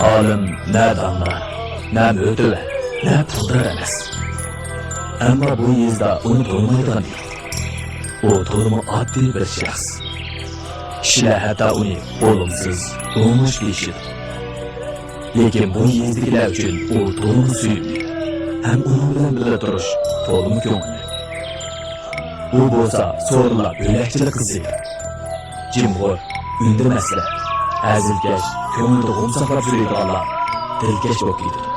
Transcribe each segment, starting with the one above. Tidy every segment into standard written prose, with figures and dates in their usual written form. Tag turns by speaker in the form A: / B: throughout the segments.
A: Olim ne damlar, ne müdüve, ne puldur emas. Ama bu yezda onu tanımaydigan yo'q. O to'liq oddiy bir shaxs. Kishilar hatto uni o'limsiz, o'mush deyishadi. Lekin bu yezdagilar uchun u to'liq suyimli. Ham uning bilan birga turish to'liq ko'ngilli. U bo'lsa so'rlab bo'lakchilik qilsa, jimg'ur, undirmaslar, hazilkash, ko'ngilda g'um saqlab yuradiganlar dilkash bo'lib ketadi.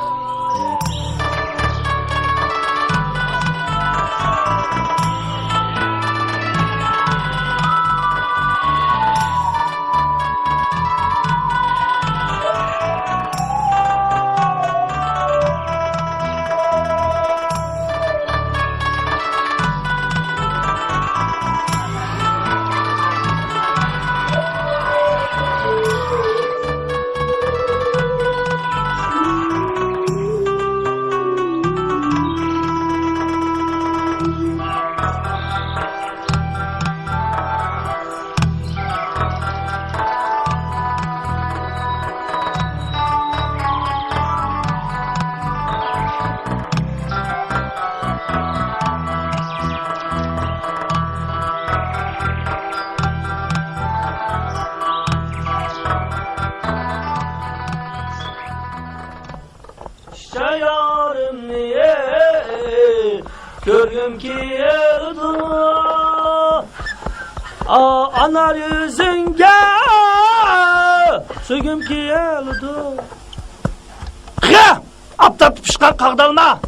B: Gördüm ki yıldı anar yüzünge Sögüm ki yıldı Kıya! Aptap pişkan kağdalma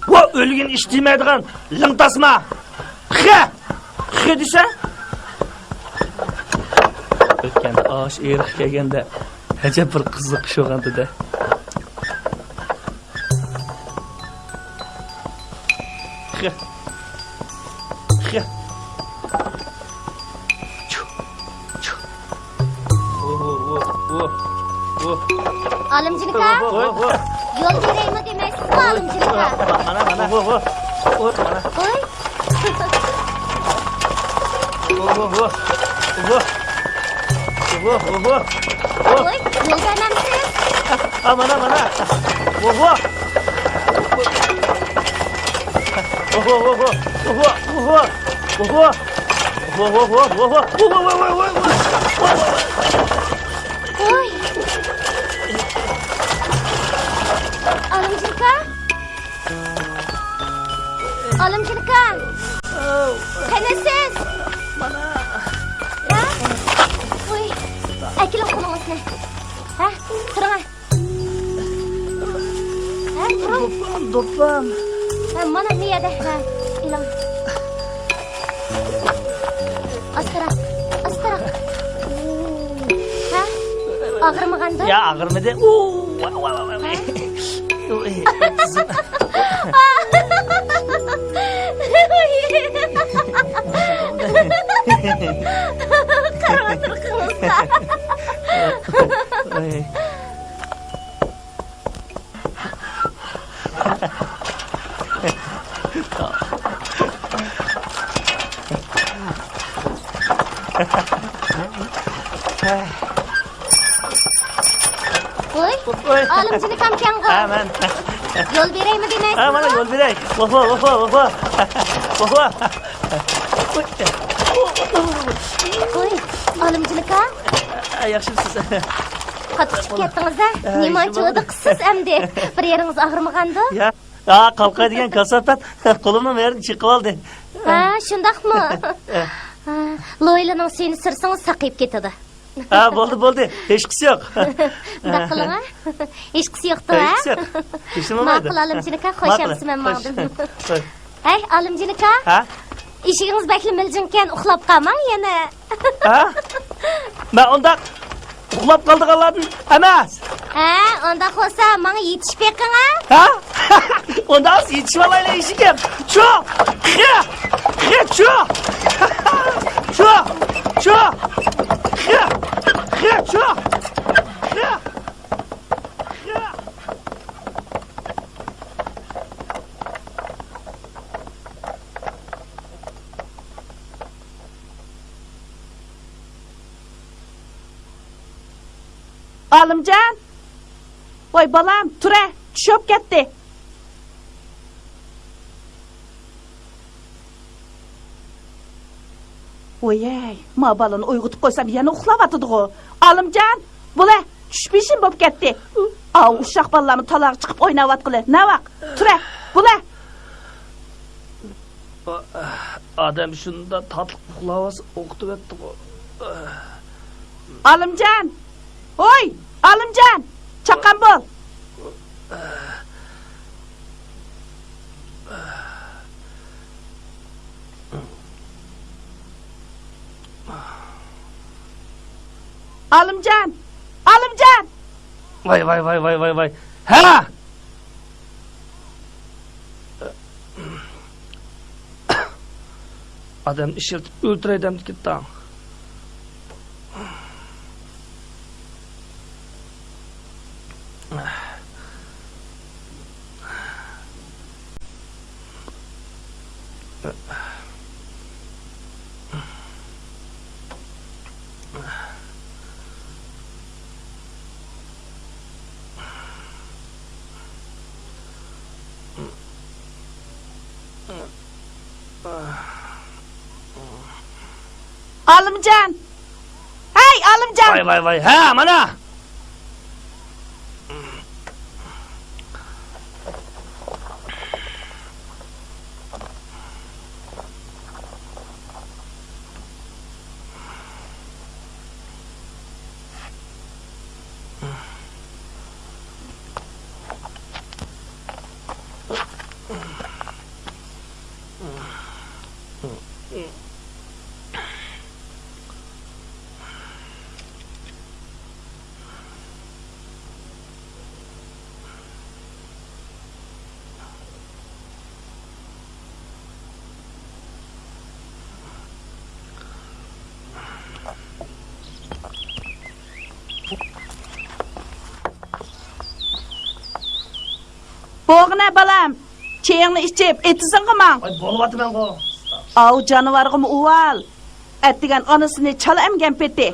B: O ölgün iştiymeydiğen lıntasma Kıya! Kıya dese Ötkende ağaç eğrik kelgende Hece bir kızlık şoğandı da
C: Alimchilikka yo'l beraymi demaysizmi alimchilikka
B: mana
C: voy voy yo'lga aylanibsiz
B: mana
C: voy Alimchilikka qanasiz ha voy akiling qo'lingizni ha turing ha turing
B: do'ppam
C: mana bu yerda ha ilang astaroq ha og'rimagandir
B: ya og'rimadi
C: Qaravatır qılınsa Voy, alimchilik ham kang'i.
B: Aman.
C: Yo'l beraymi demaysiz?
B: Ha, mana yo'l beray.
C: Voy, alimchilikka.
B: Yaxshimisiz?
C: Qattiq chiqib ketdingiz-a? Nemanchi qisiz endi. Bir yeringiz og'rimagandir?
B: Ya, qalqaydigan kasofat qo'limdan yerni chiqib oldi.
C: Ha, shundaqmi? Loylaning suyini sirsangiz saqayib ketadi.
B: Ha, bo'ldi. Hech qisi yo'q.
C: Bunday qiling, ha? Hech qisi yo'q-da, ha?
B: Hech yo'q. Tushunmaydi.
C: Ma'qul alimchilikka, xo'shamsiz men ma'qul. Hey, alimchilikka.
B: Ha?
C: Eshigingiz bakli miljinkan, uxlab qolmang yana.
B: Ha? Men unda uxlab qoldiganlardan emas.
C: Ha, unda bo'lsa menga yetishib beqing, ha?
B: Ha? Unda yetishib olaylar eshigim. Chu! Alimjon,
D: Voy balam, tura, tushib ketdi. Voy, ma balani uyg'otib qo'ysam yana uxlavatidi-ku. Olimjon, bula, tushbishim bo'lib ketdi. Av, uşaq balalarni taloq chiqib o'ynavatqili. Navaq, tura, bula.
B: Adam shunda tatlı uxlavas o'qitib etdi-ku.
D: Olimjon. Voy, Olimjon, chaqqan bo'l. Olimjon! Olimjon!
B: Vay. Ha! Adam ishirtib o'ltiraydim ketdi.
D: Olimjon! Hey, Olimjon!
B: Vay. Ha, mana!
D: Bo'g'na balam, cheyingni ichib, etisin qimang.
B: Ay, bo'lyapman qo.
D: Av jonivorg'im uval. Atdigan onasini chala emgan peti.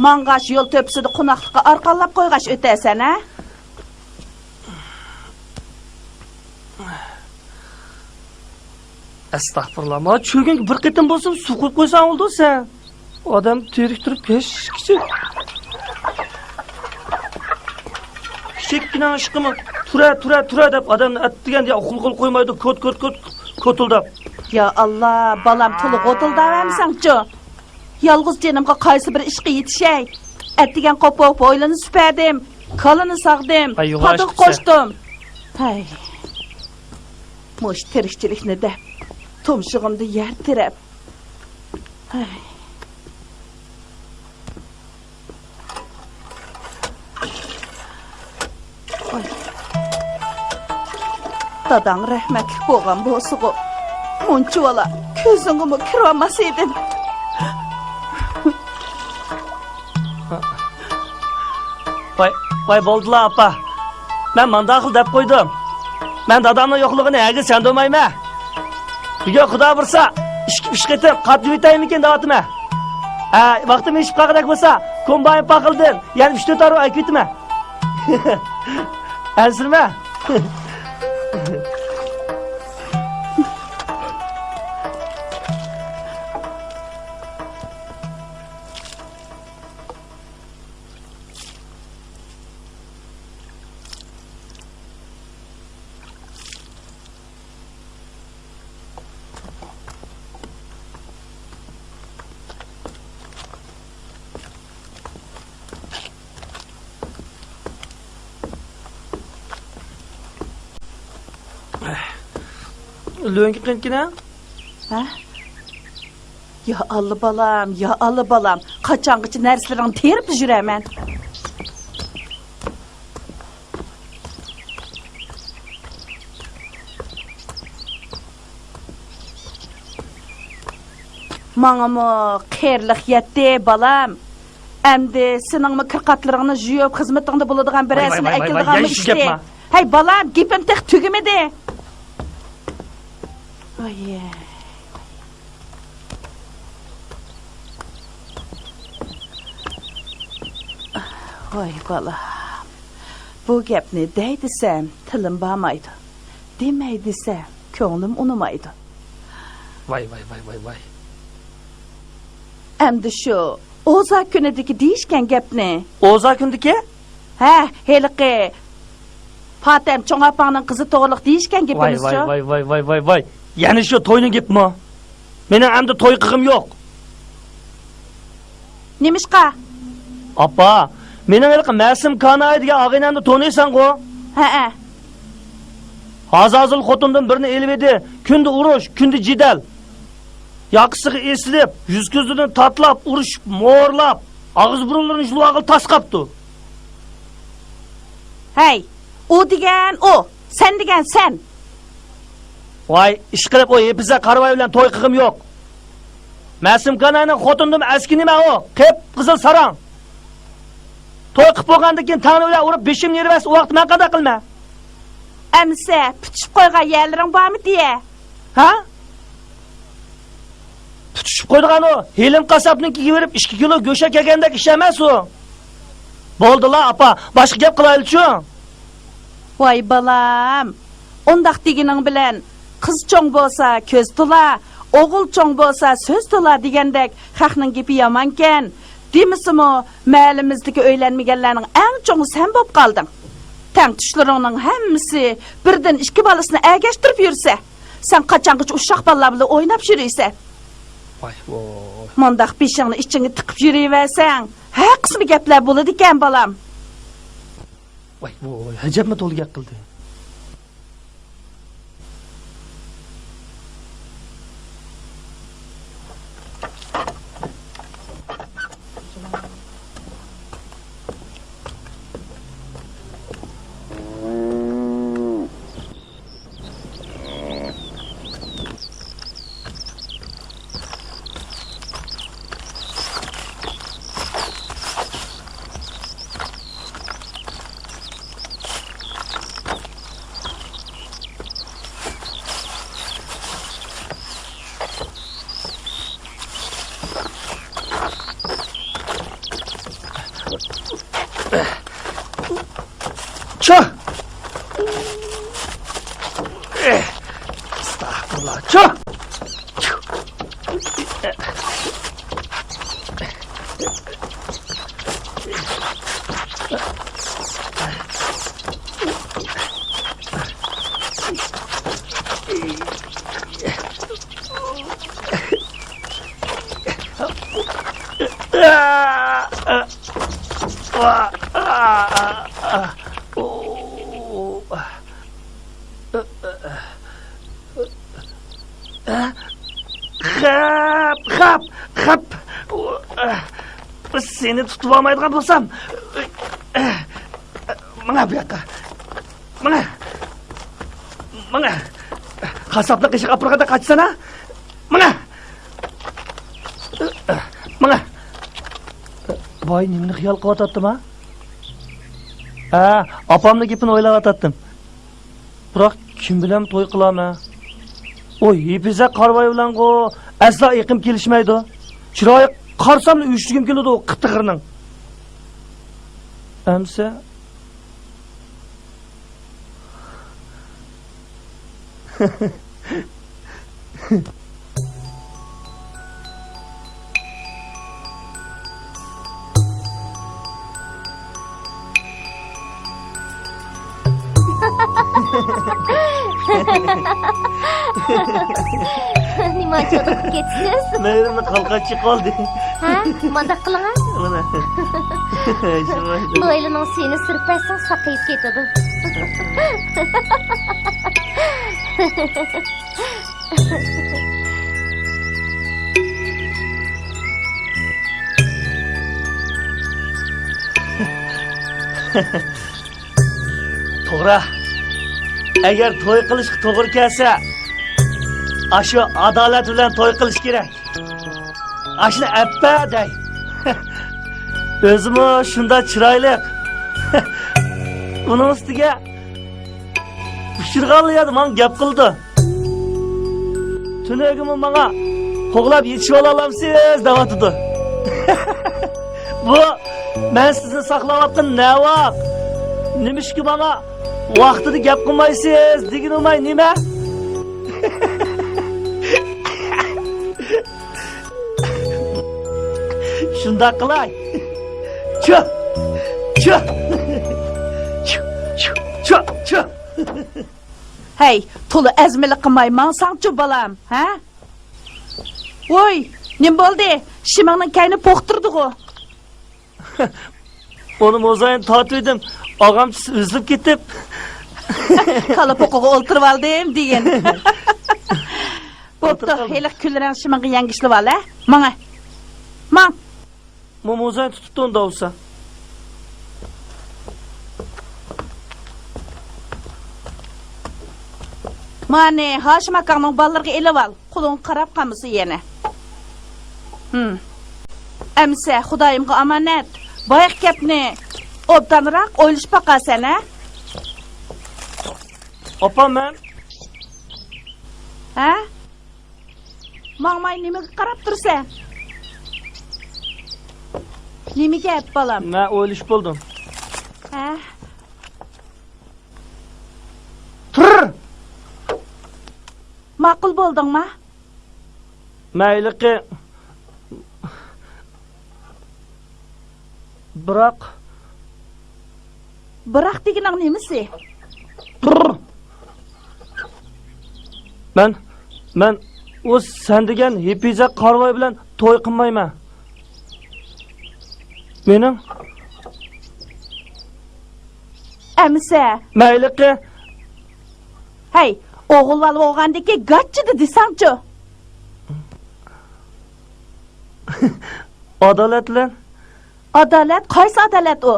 D: Mang'ash yo'l to'psida qunaqliqqa orqanlab qo'ygash o'tasan, ha?
B: Astagfirullah. Ma cho'ging bir qitim bo'lsin suv qo'yib qo'ysang bo'ldi sen. Odam terik turib kichik. Kichikgina ishqimi tura deb odamni atdiganda xulqul qo'ymaydi, ko'tildab.
D: Ya Allah, balam to'liq o'tildavamsan-chu. Yolg'iz jenimga qaysi bir ishga yetishay. Atdigan qo'poq bo'ylini supadim, qalini sog'dim, qatiq qo'shdim. Hay. Mo'sh tirikchilikni deb tumshug'imni yer tirab. Hay. Dadang rahmetlik bo'lgan bo'lsa-ku, muncha bola ko'zingga kirolmas edin.
B: Vay bo'ldilar apa. Men mandaqil deb qo'ydim. Men dadamning yo'qligini hagi sandomayman. Bugun Xudo ursa, ishqi etib qatib yetaymikin deyapman. Ha, vaqtim ishib qaqadak bo'lsa, kombayn paqildim. Yana 3-4 aro aytib ketman. Azirma. Löngü qinkina?
D: Ha? Ya Allah balam, qaçanqıcı nərslərini terib jürəmən. Mağa mı xeyirlik yetdi balam. Əmdi siningmi kirqatlarını juyub xizmetingdə buladigan birəsini əkildiganmi işdi. Hey balam, gepim tek tügümedi. Ay. Vay balam. bu gapni dey desem tilim barmaydı. Demey desem ko'nglim unamaydı.
B: Vay.
D: Endi shu Oza kunidagi deyishgan gapni.
B: Oza kundiki?
D: Ha, heliqi Fatem cho'ng apangning qizi to'g'liq deyishgan gapimiz shu.
B: Vay. Yani şu toyning gapmi? Mening endi to'y qilg'im yo'q.
D: Nimishqa?
B: Appa, mening haliqi Masim Kanay degan og'inamni taniysan-ku?
D: Ha.
B: Hazazil xotindan birini elib edi. Kundi urush, kundi jidal. Yaqisiga esilib, yuz ko'zidan tatlab, urushib, mo'rlab, og'iz burunlarini jilvag'il tasqabdi.
D: Hey, o degan o, sen degan sen.
B: Vay, ish qilib o epiza qarvoy bilan to'y qilg'im yo'q. Masim Kanayning xotindan aski nima o? Qip qizil sarang. To'y qilib bo'lgandan keyin tani bilan urib beshimni yeribas, u vaqt men qanday qilma?
D: Amsa, pitishib qo'ygan yerlaring bormi diye?
B: Ha? Tutishib qo'ydigan o. Helim qasabnikiga berib 2 kilo go'sha kelgandek ish emas u. Bo'ldilar, apa, boshqa gap qilaylik-chu.
D: Voy balam, ondaq degining bilan qiz cho'ng bo'lsa ko'z to'la, o'g'il cho'ng bo'lsa so'z to'la degandek xalqning gapi yomonkan. Demisimi, mahallamizdagi o'ylanmaganlarning eng cho'ngi sen bo'lib qolding. Tang tushlaringning hammasi birdan 2 bolasini agashtirib yursa, sen qachongacha ushaq bolalar bilan o'ynab yuraysan?
B: Voy.
D: Mondaq beshingni ichingga tiqib yurayversang, haqsini gaplar bo'ladi ekan balam.
B: Voy, hajabmi to'g'ri gap qildi. Çö! Estağfurullah. Çö! Hap. Seni tutup almaydigan bo'lsam, mana bu yoqqa. Mana. Qassobni qiyshiq aprag'ada qochsana. Mana. Voy, nimani xiyol qilyaptim ha? Ha, opamning gapini o'ylab o'tatdim. Biroq kim bilan to'y qilaman? O yepiza qarvoy bilan go asla iqim kelishmaydi. Chiroyi qarsamni uyushtigim keladi o qitig'irning. Amsa
C: Nima cho'qib ketsiz?
B: Merimni qalqachi qoldi.
C: Ha? Mandaq qiling ha?
B: Mana.
C: Noylining seni sirpasang saqayib ketadi.
B: To'g'ri. Agar to'y qilish to'g'ri kelsa, ashu adolat bilan to'y qilish kerak. Ashni appa day. O'zim shunda chiroyli. Uning ustiga pishirganlar men gap qildi. Tunagimi menga qo'g'lab yetishib olamsiz deyotdi. Bu men sizni saqlayotgan navaq. Nimişki bana vaqtida gap qilmaysiz degan olmay nima? Shunda qilay. Çö. Çö. Çö. Çö. Çö.
D: Hey, to'la azmilik qilmay mansangchi bolam, ha? Voy, nim bo'ldi? Shimangning kayni po'qtirdi-ku.
B: Onu mozayin tatib edim. Og'am uzilib ketib.
D: Kala po'qiga o'ltirib oldim degan. Bo'pti, heliq kunlaring shimangga yangishli ol, ha? Mana. Mang.
B: Bu mozayin tutibdi unda olsa.
D: Mane, Hashim akamning bolalarga elib ol. Qo'ling qarab qamisi yana. Amsa, Xudoyimga omonat. Boyaq gapni obdanroq o'ylashib baqasan, ha?
B: Opa men
D: Ha? Mangmay nimaga qarab tursan? Nima gap, bolam?
B: men o'ylish bo'ldim.
D: Ha?
B: Tur!
D: Ma'qul bo'ldingmi?
B: Mayliqi biroq
D: deganing nimasi?
B: Tur! Men o'z sen degan hepiza qarvoy bilan to'y qilmayman. Mening
D: Amsa,
B: mayliqi
D: hey, o'g'il val o'g'andiki gachchidi desangchi.
B: adolatli
D: Adolat, qaysi adolat u?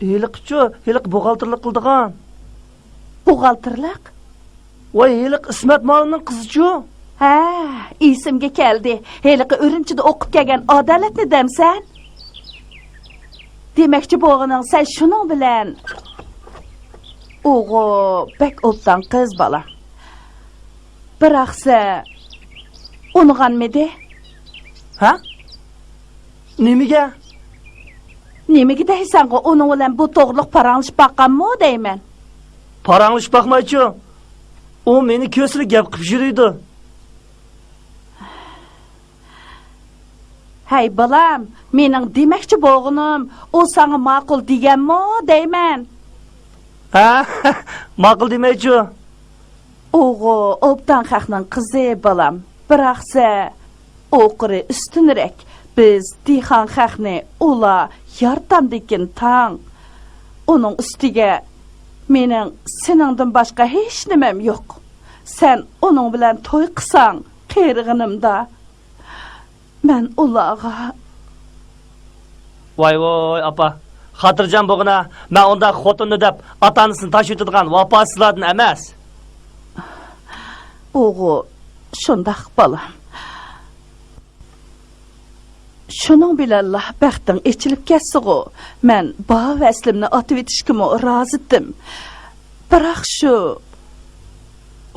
B: hiliqchu, hiliq buxgalterlik qildigan.
D: Buxgalterlik?
B: Voy, hiliq Ismat Molining qizichu.
D: Ha, esimga keldi. Heliqi Urumchida o'qib kelgan adolatni demsan? Demakchi bo'g'ining sen shuning bilan o'g'o bek o'pdan qiz bola. Biroqsa unig'anmidi?
B: Ha? Nimaga?
D: Nimaga deysan, uning bilan bu to'g'riliq paranglashib baqqanmi deyman.
B: Paranglashib baqmaychi. U meni ko'sli gap qilib yuriydi.
D: Hey balam, mening demakchi bo'g'inim, u sana ma'qul deganmi deyman.
B: Ha? Ma'qul demaychi.
D: O'g'o, obdan xaqning qizi balam. Biroqsa o'qiri ustunroq. Biz dixan xaqni ula yordamdikin tang. Uning ustiga mening seningdan boshqa hech nimam yo'q. Sen uning bilan to'y qilsang, qerig'inimda men ularga
B: Voy apa. Xotirjam bo'g'ina, men unda xotinni deb ota-onasini tashib o'tadigan vafosizlardan emas.
D: o'g'o, shundaq balam. Shuning bilan baxting echilib ketsa-ku, men ba vaslimni otib etishga rozidim. Biroq shu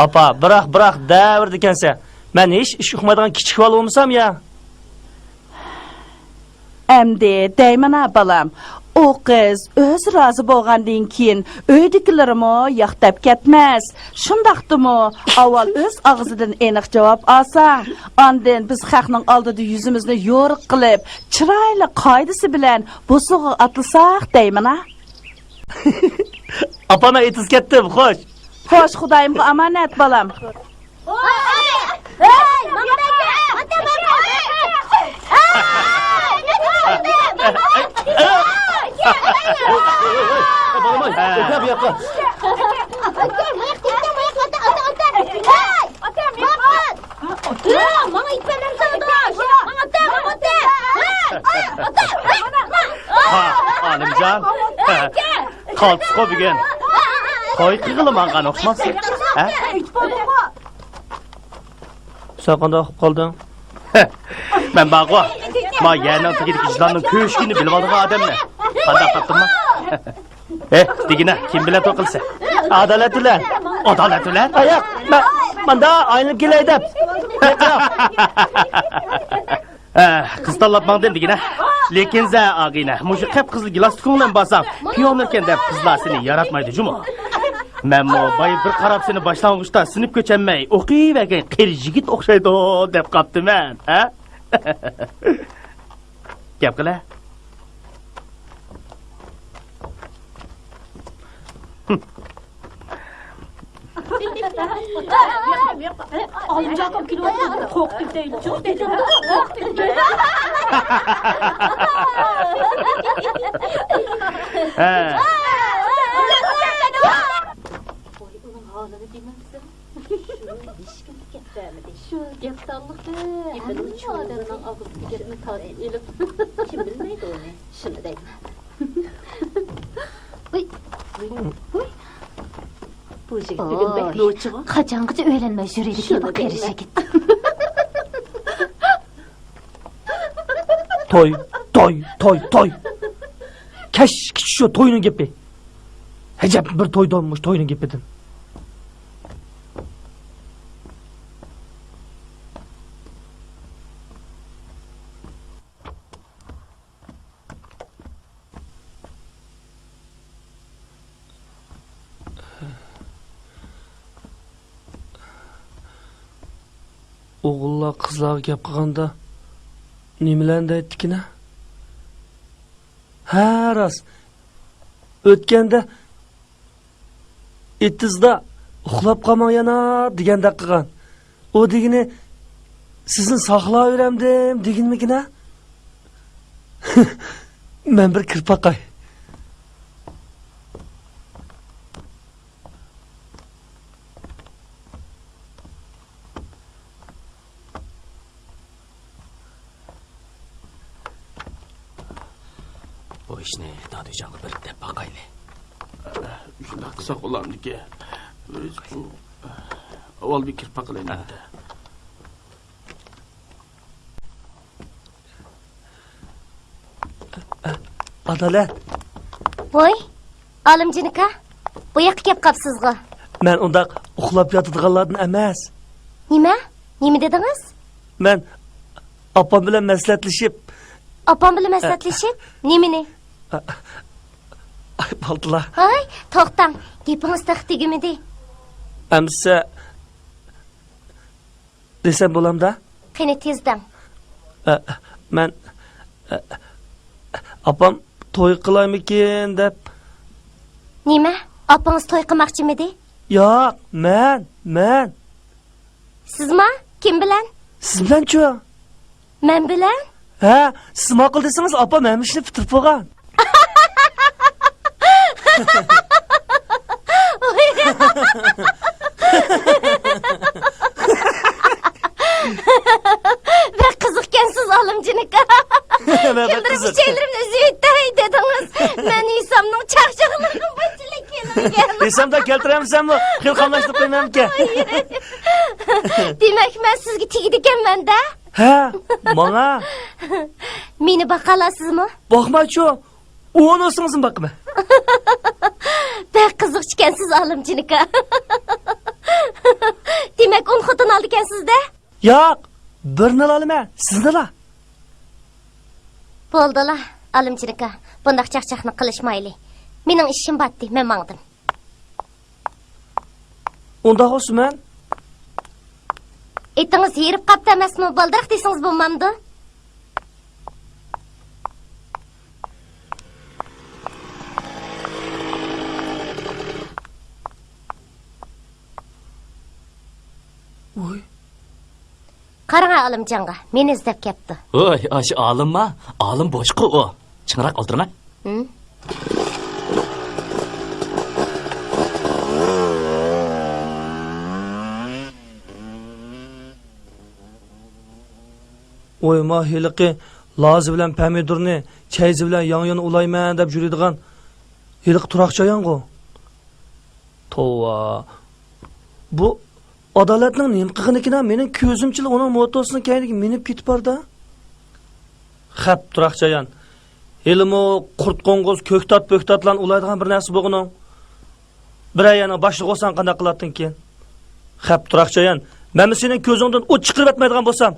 B: Apa, biroq davr dekansa, men hech ish uqmaydigan kichik bola bo'lmasam ya.
D: Endi deyman balam, o qiz o'z rozi bo'lgandan keyin uydagilarimi yoqtab ketmas. Shundaqdimi, avval o'z og'zidan aniq javob olsang, ondan biz xalqning oldida yuzimizni yo'riq qilib, chiroyli qoidasi bilan busuqqa atılsaq deyman.
B: Apa, men etiz ketdim, xo'sh.
D: Xo'sh, Xudoyimga omonat balam.
C: Hey, mana aka, ota baba.
B: Balavoy, o'tla bu yoqqa.
C: Mana iplarni sadash.
E: Ha, Olimjon. Qoltisiqo bugun. To'y qilmangan o'xshamasdi. Ha?
B: Sen qanday qilib qolding?
E: Men baqwa. Ma yana tigidagi ishlarning ko'shkini bilib olgan odamni. Qanday topdimmi? Digina, kim bilan to'y qilsa?
B: Adolat bilan.
E: Adolat bilan?
B: Ayoq, menda aynib kelay deb.
E: Qiz tanlab mangdim digina. Lekin za ag'ina, mushu qip-qizil glastikongdan basam, piyonlarkan deb qizlar seni yaratmaydi, juma. Men mo bay bir qarab seni boshlang'uchda sinib ko'chanmay, o'qiyvergan qeri yigit o'xshaydi deb qaptiman, ha? Gap qila.
F: Olimjoqim kelyapti. Qo'rqdim deydi. Jo'q dedi. Qo'rqdim deydi.
E: Ha.
F: Uning holini demamsan. Hech kim ketdi. Shu gapdanlikda. Endi shu odamning og'ziga gapni tortib elib. Kim bilmaydi uni. Shuni deyman. Uy. Uy. Bu yigit bugun beklovchiga.
C: Qachongacha o'ylanmay yuraylik deb qarishi ketdi.
B: Toy. Keşke şu toyunun gibi. Hecep bir toy donmuş toyunun gibidim. Oğullar kızlar gap qilganda nimalarni aytdikina? Ha, rost. O'tganda etizda uxlab qolmang yana degandek qilgan. O degini sizni saqlayveramdim deginmikina? Men bir kirpaqay.
A: Bu ishni Dodijonga bir deb boqayli.
E: Shunda qilsa qo'lamniki. Avval bir kirpa qilaylik.
B: Adalat.
C: Voy, olimjinika. Bu yoqqa kelib qapsizg'i.
B: Men undaq uxlab yotadiganlardan emas.
C: Nima? Nima dedingiz?
B: Men opam bilan maslahatlashib,
C: Opam bilan maslahatlashib, nimani?
B: ay baldılar.
C: Hay, to'xtang. Gapingiz taxtigimidi?
B: Amsa desem bo'lamda?
C: Qani tezdan.
B: Men opam to'y qilaymikin deb.
C: Nima? Opangiz to'y qilmoqchimidi?
B: Yo'q, men.
C: Sizmi? Kim bilan?
B: Siz bilan-chu?
C: Men bilan?
B: Ha, siz ma'qul desangiz opam ham ishni bitirib qo'ygan.
C: Bek qiziqkansiz olimjinika. Kimdir bir şeylerimni üzüytay dediniz. Men İsamның çaqchaqlarini bunchalik kelmagan.
B: Desamda keltiramisanmi? Xil qamlashtirib qo'ymayman-ki.
C: Demak, men sizga tegdi ekanman-da.
B: Ha, menga
C: Meni baqalasizmi?
B: boqma-chu. O'n o'singizmi boqma.
C: Bek qiziqchikansiz olimjinika. Demak, un xotin oldi ekansiz-da?
B: Yo'q, birini olaman, siznila.
C: Bo'ldilar, olimjinika. Bundaq chaqchaqni qilishmayli. Mening ishim batdi, men mangdim.
B: Unda Osman,
C: Etingiz yerib qapti emasmi? Baldiraq desangiz bo'lmamdi?
B: Oy.
C: Qarang olimjonga, meni izlab kelibdi.
A: Oy, aşı alınma. Alın boşqu o. Çıngırak oldurma.
C: Hı?
B: Oy mahiliqi Lazi bilan pomidorni, chayzi bilan yon-yon ulayman deb yuradigan hiliq turaqchayan-ku. Tova. Bu adolatning nima qilganikidan mening ko'zimchil uning motosini kayniga minib ketib borda. Xap turaqchayan. Elimo qurt qo'ng'iz ko'ktat-po'ktatlan ulaydigan bir narsa bo'lg'ini. Bir ayana boshliq olsan qanday qilatdinkin? Xap turaqchayan. Men sening ko'zingdan o't chiqarib atmaydigan bo'lsam,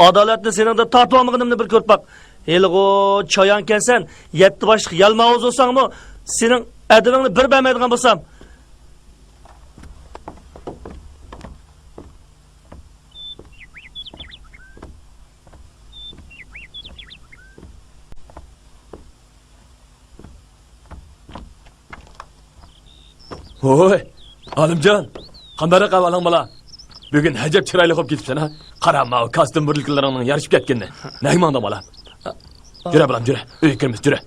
B: adolatni seningda tortib olmaganimni bir ko'rib baq. Elgo çayanken sen yetti başlık yalmağız olsan mı senin edebini bir beğenmediğin bulsam.
A: Oy, Alimjon, qanday qavalang bola? Bugun hajab chiroyli bo'lib ketibsan ha. Qarama, kostyum burliklaringning yarishib ketganini. Nagmanda bola? Jura bolam, jura. Uyga kiramiz, jura.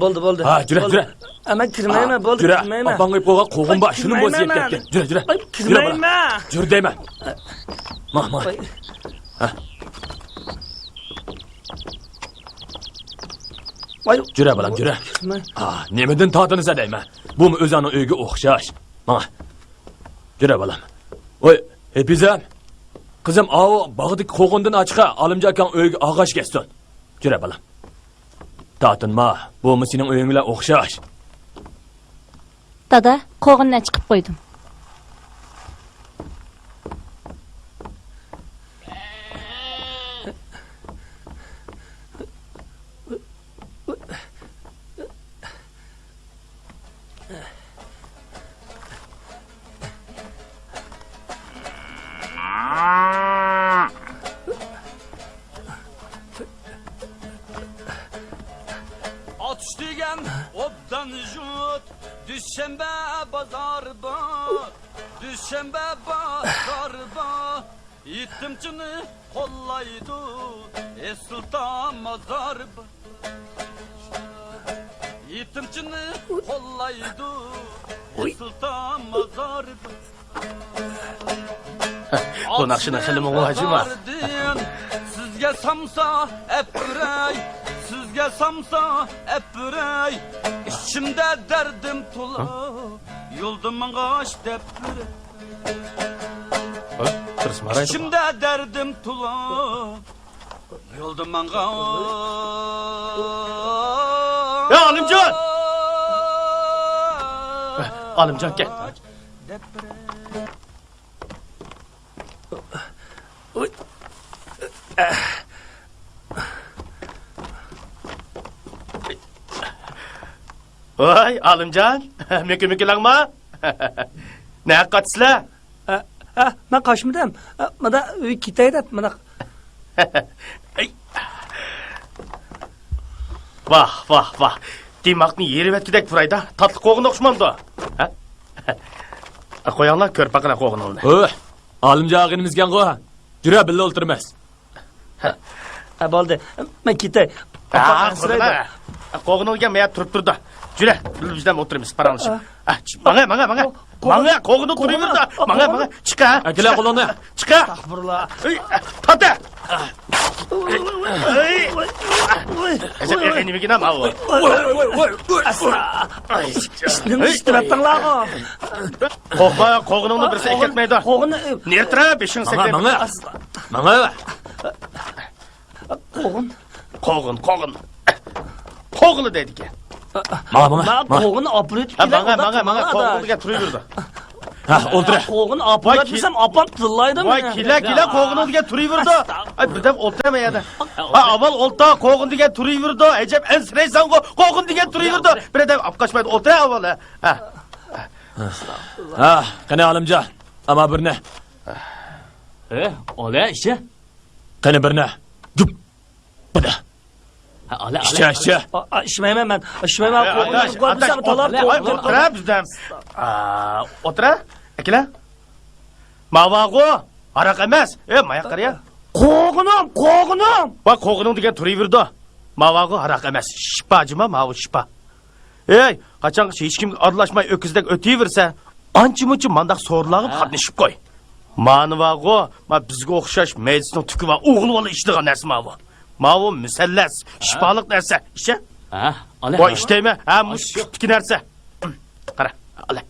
B: Bo'ldi.
A: Ha, jura, jura.
B: Ama kirmayman, bo'ldi,
A: Jura.
B: kirmayman.
A: Opang qo'yib qo'ygan qo'g'in bor, shuni bo'z yeb ketgan. Jura, jura. Jura bolam.
B: Kirmayman.
A: Jur deyman. Ma.
B: Voy,
A: Jura bolam, jura. Ha, nemadan tortinsa deyman. Bu o'zining uyiga o'xshash. Mana. Jura bolam. Voy, Hepizam. Qizim, avo bog'dagi qo'g'indan ochqa, Alimjon akang uyiga og'ash ketsin. Jura bolam. Tortinma, bu sening uying bilan o'xshash.
C: Dada, qo'g'indan chiqib qo'ydim.
G: Atış degan obdan jut Düşşembe bazar ba Düşşembe bazar ba Yetimchini qo'llaydi Sultan mazar ba Yetimchini qo'llaydi Sultan mazar ba
E: Bu naqshini xilimi vojima.
G: Sizga samsa epiray Sizga samsa epiray İçimde derdim tula Yoldum ağaç depiray
E: Tirishmaraydi.
G: İçimde derdim tula Yoldum ağaç
E: Ya Alimjon! Alimjon kel. Voy, Alimjon, mükü-mükülangma. Ne haqqatsizlar?
B: Ben kaçmadım. Mana uy ketaydi, mana.
E: Ay. Vah. Demakni yeri vetidek burayda. Tatlı qo'g'in o'xshamamdi. Ha? Qo'yinglar ko'rpaqina qo'g'iningni.
A: Oy, Alimjon ag'inimizgan qo'y. Jura billa o'ltirmas.
B: Bo'ldi. Men ketay.
E: Qo'g'iningga men turib turdi. Jura, bizdan o'tiramiz, paranlashib. Manga qo'g'ini turaverdi. Manga chiqa.
A: Akila qo'lingni.
E: Chiqa.
B: Astagfirullah.
E: Tata. Nimaga nima u?
B: Nima ishtiraptinglar?
E: Qo'rqma, qo'g'iningni birsi ketmaydi.
B: Qo'g'ini
E: Nertra beshing seklet.
A: Manga.
B: qo'g'in.
E: Qo'g'ini deydi ekan.
A: Manga.
B: Qo'g'ini opirib
E: Manga qo'g'iniga turaverdi.
A: Ha, o'ltir.
B: Qo'g'ini opirib desam, opam tillaydimi?
E: Voy, kila qo'g'iniga turaverdi. Ay, birdan o'ltirmayadi. Ha, avval o'lta qo'g'iniga turaverdi. Ajab ansiraysan, qo'g'iniga turaverdi. Birdan opqashmaydi, o'ltir avval.
A: Ha, qani Alimjon. Ama birni.
H: Ola ishi.
A: Qani birni. Jup. Bada.
H: Ola.
A: Ishcha.
B: Ishmayman men. Ishmayman. Qo'g'ini qo'yib talar.
E: O'tira bizdan. O'tira. Akila. Mavag'o, araq emas. Maya qariya.
B: Qo'g'inim.
E: Va qo'g'ining degan turaverdi. Mavag'o araq emas. Shipajima, mavu shipa. Qachon hech kimga aralashmay o'kizdek o'taversa, ancha-muncha mandaq so'rlag'ib qatnashib qo'y. Manvag'o, bizga o'xshash meditsina tuki va o'g'il bola ishdigan narsa mavu. Mavu musallas, shifoliq narsa. Isha?
H: Ola.
E: Voy ishtaymi? Mushkutki narsa. Qara, ola.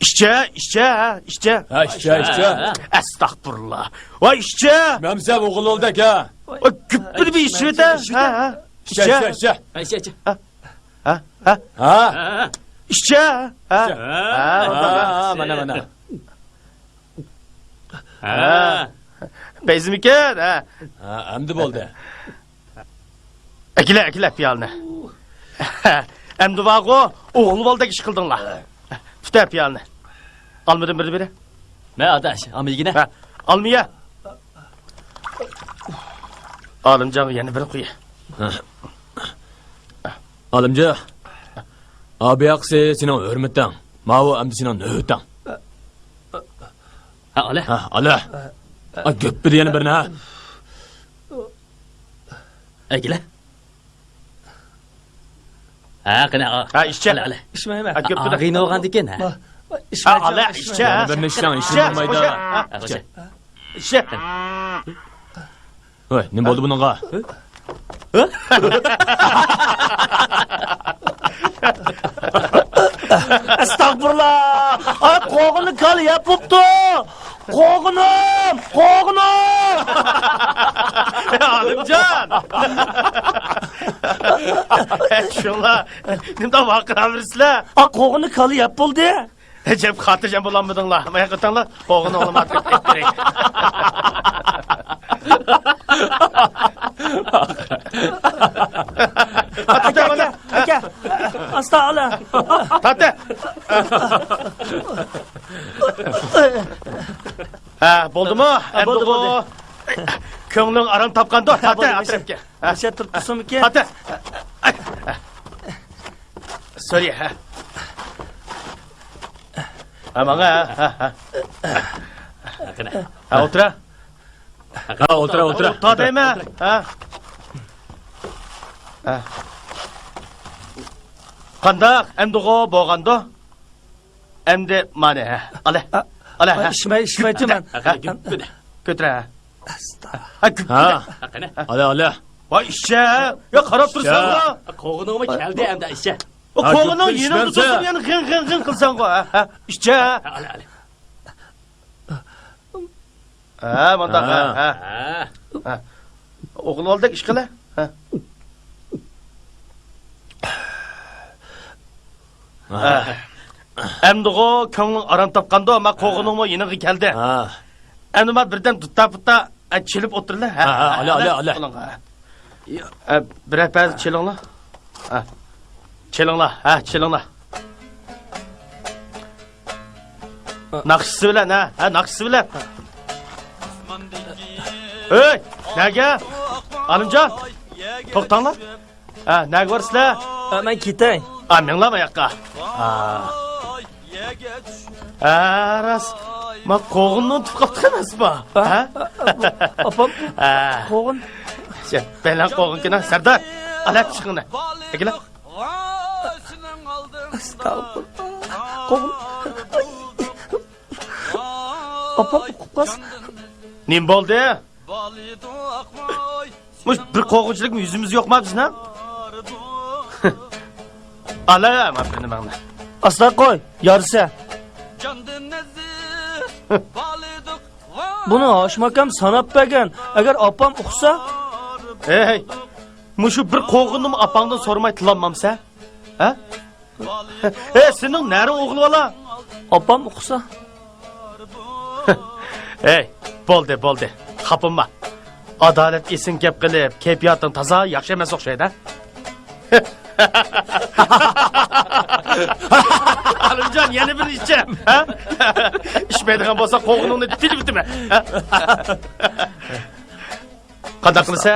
E: İşçe.
A: Ha, ishcha.
E: Astagfirullah. Voy ishchi.
A: Mamsa o'g'il o'ldik ha.
E: Voy küppür bir iş vet ha.
A: Ishcha. Ha.
E: İşçi ha.
A: Mana.
E: Bezmiken ha.
A: Ha, endi bo'ldi.
E: Ekile piyalını. Emdi vago oğlu balda iş kıldınlar. Tutar piyalını. Almadın biri.
H: Ne adaş? Amigine?
E: Ha, almaya. Alımcan yeni bir kuyu.
A: Alimci. Abi aksi senin hürmetten. Mavu endi senin nöhütten.
H: Ha Ale?
A: Ha, ala. A göp bir yana birine ha.
H: Egile? Ha qana.
E: Ha işçi.
H: Ale.
B: İçmeyme.
E: Ha göptü de.
H: Ağin olgan diken ha.
E: Ha
B: İçmeyme.
E: ala işçi.
A: Yana birine işten işin
E: İşçi.
A: olmaydı.
E: Ha,
H: Ha qo'sha.
E: işçi.
A: Hoy, ne bo'ldi buningga?
B: Estağfurullah. Ay qoğunu kal yapıptı. Qoğunum.
E: Alımcan. Şunla. Nimden vakıran birisler.
B: Ay qoğunu kalı yapıldı.
E: Cep katıcan bulamadın la. Maya kıtan la. Oğunu oğlum artık ettireyim. Tatlı bana.
B: Aka. Asta ala.
E: Tatlı. Ha, buldu mu? Hem
B: buldu,
E: bu.
B: buldu.
E: Köңlüң aran tapkandı. Tatlı
B: buldu,
E: atrapke.
B: Bir şey tutmuşsun mu ki?
E: Tatlı. Söyle ha. Ha bana ha.
H: Qana.
E: Ha otura.
A: Ha, o'tira.
E: Tatlı mı? Ha. Ha. Qandaq emdiğo boğandı. Emdi mane ha. Ale ha.
B: İçmeydi ben.
H: Qana göpüde.
E: Götür ha. Ha güp.
A: Ha,
H: Qana.
A: ala.
E: Vay işe. Ya qarab tursan ha.
H: Qo'g'iningmi keldi endi ishga.
E: O
A: Ha,
E: qo'lini
A: güp,
E: yeni
A: işmemse.
E: tutup yani gın kılsan ko ha. İşe.
H: Ale.
E: Ha bunda ha.
H: Ha.
E: Oğul oldak iş kıla. Ha. Ha. Emdiğo köңlüң aran tapkandı ama qoğunungmu yeni geldi.
A: Ha.
E: Endi ma birden tutta çilip oturla.
A: Ha, ale.
E: Bir hepez çilingla. Ha. Çilingla. Nakşısı bilen ha. Ha nakşısı bilen. Hey, nege? Alımcan. Toktanla. Ha, nege var sizler?
B: Ben gideyim.
E: Anınlama yakka. Ras. Ma qoğunun tıkaptı emas mı? Ha?
B: Apam
E: Ha.
B: qoğun.
E: Sen belen qoğun kina Serdar. Alep çıkını. Peki lan.
B: Estağfurullah. Qoğun. Apam kukas.
E: Nim boldu? Muş bir qoğunçilik mi yüzümüz yok mu bizim ha? Ala ma beni bana.
B: Asla koy. Yarısı. Bunu aşmakam sanap begen. Eğer apam uqsa,
E: Hey. Muşu bir qoğunum apangdan sormay tılanmam sen. Ha? Senin nere oğlu valla?
B: apam uqsa.
E: Hey, boldu. Kapınma. Adalet isin gep qilib, keyfiyatın taza, yaxşı emas o'xshaydi. Alimjon, yana bir ishchi, ha? Ishmaydigan bo'lsa, qo'g'iningni tilib bitimi? Qanday qilsa?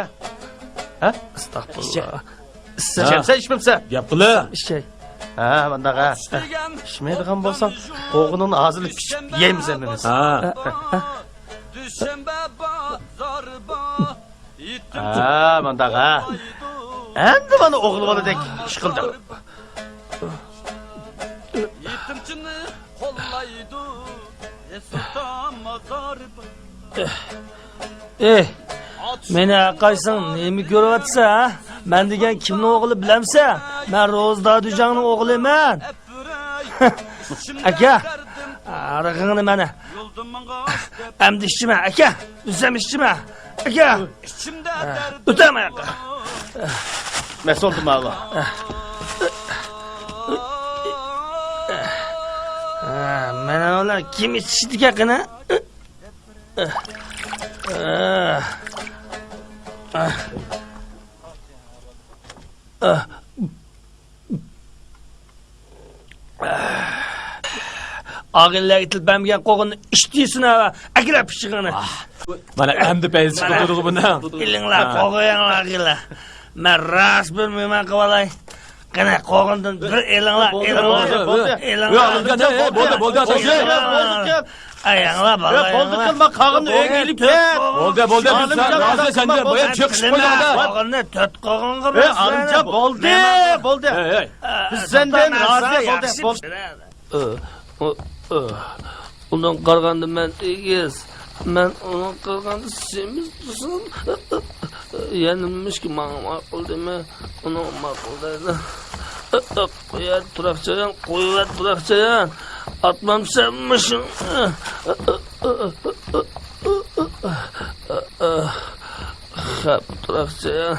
E: Ha?
B: Estağfurullah.
E: Ichimsa, ichmimsa?
A: Gap qila.
B: Şey.
E: Ha, bundaqa. Ishmaydigan bo'lsa, qo'g'iningni og'zini pichib yeymiz emimiz.
A: Ha.
E: Ha, bundaqa. Endi bana o'g'il boladek ish qildim.
G: Yetimchini qo'llaydi esda mazar
B: Meni qaysın nemi ko'ryapsa, ha? Men degan kimning o'g'li bilamsa? Men Ro'zdodijongning o'g'liman. Aka. Arig'ini mana. Endi ishchima, aka. O'zim ishchima. Aka.
G: ichimda dard
B: O'tama aka.
E: Mes oldum Allah.
B: Mana ular kim ichishdi akana? Ağırlar itilbemgen qoğunu iştiysin ha. Akira pişiğini.
A: Mana endi payız chiqib bundan.
B: İlinglar qo'yinglar gila. Men ras bilmayman qivalay. Qana qo'g'indan bir elinglar,
A: Bo'ldi.
B: Ayanglar bala.
E: Bo'ldi qilma qog'inni o'yiga ilib ket.
A: Bo'ldi. Sen sende boya chiqib qo'ydi.
B: Qo'g'inni to'rt qo'g'in qilib.
E: Alimcha bo'ldi. Biz sendan rozi bo'ldi.
B: Undan qaraganda men egiz. Men undan qaraganda semiz misan? Yanılmış ki bana ma'qul dema. Uni ma'qul deydi. Qo'yar turaqchayan, qo'yvat turaqchayan. Atmamsanmishin. Xap turaqchayan.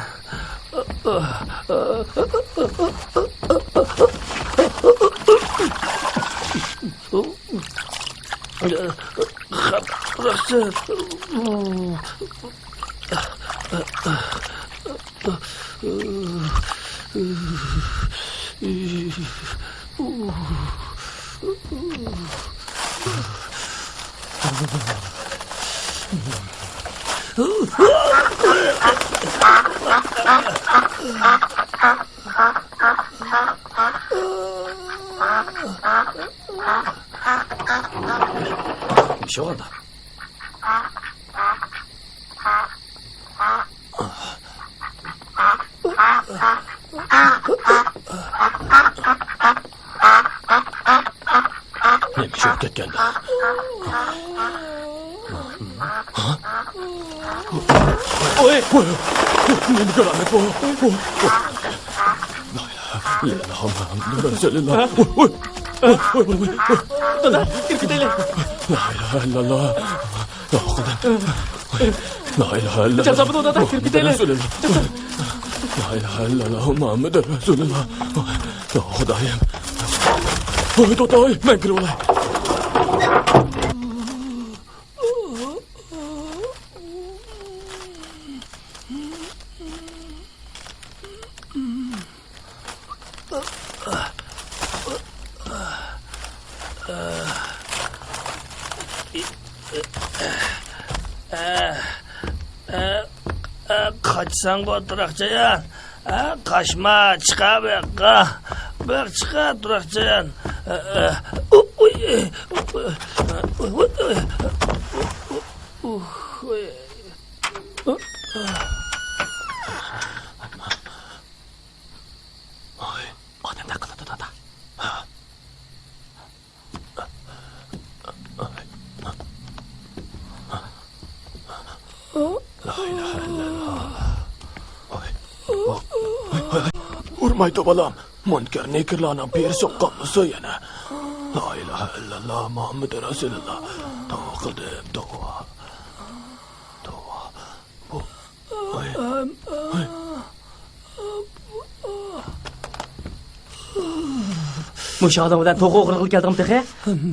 B: Xap turaqchayan.
A: Bir şey oldu. Ne bir şey yok ketken. Oy! Ne bir keramet bu? La ilahe illallah. Oy! Dana, kirkiteli. La ilahe illallah. Ya Kudem. La ilahe illallah.
H: Çapsapın odada kirkiteli.
A: La ilahe illallah. Muhammed Resulullah. Ya Kudayım. Oy Totay, ben kırı olay.
B: Kaçsan bu durakçayan. Kaçma, çıka be. Bak çıka durakçayan.
A: Odam taqiladi dada. La ilahe illallah. Urmaydi balam. Munkar nekirlarni bir soqqanmisa yana. La ilahe illallah Muhammed Resulullah. Tavba qildim, tavba. Bu.
H: Mush odamdan to'g'ri o'g'ri qilib keldim texe.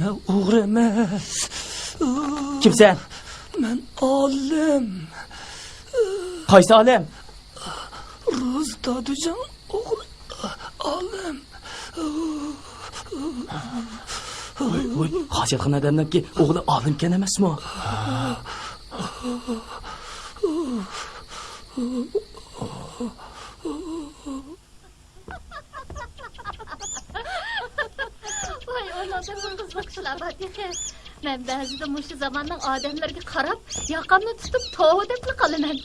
B: Men o'g'ri emas.
H: Kimsan?
B: Men olim.
H: Qaysi olim?
B: Ro'z Dadujon o'g'li olim.
H: Voy, hojatxonadanki o'g'li olimkan emasmi?
F: Voy, o'yladim qizlik ishlar bor texe. Men ba'zida mushu zamonning odamlarga qarab, yoqamni tutib to'g'ri deb qolaman.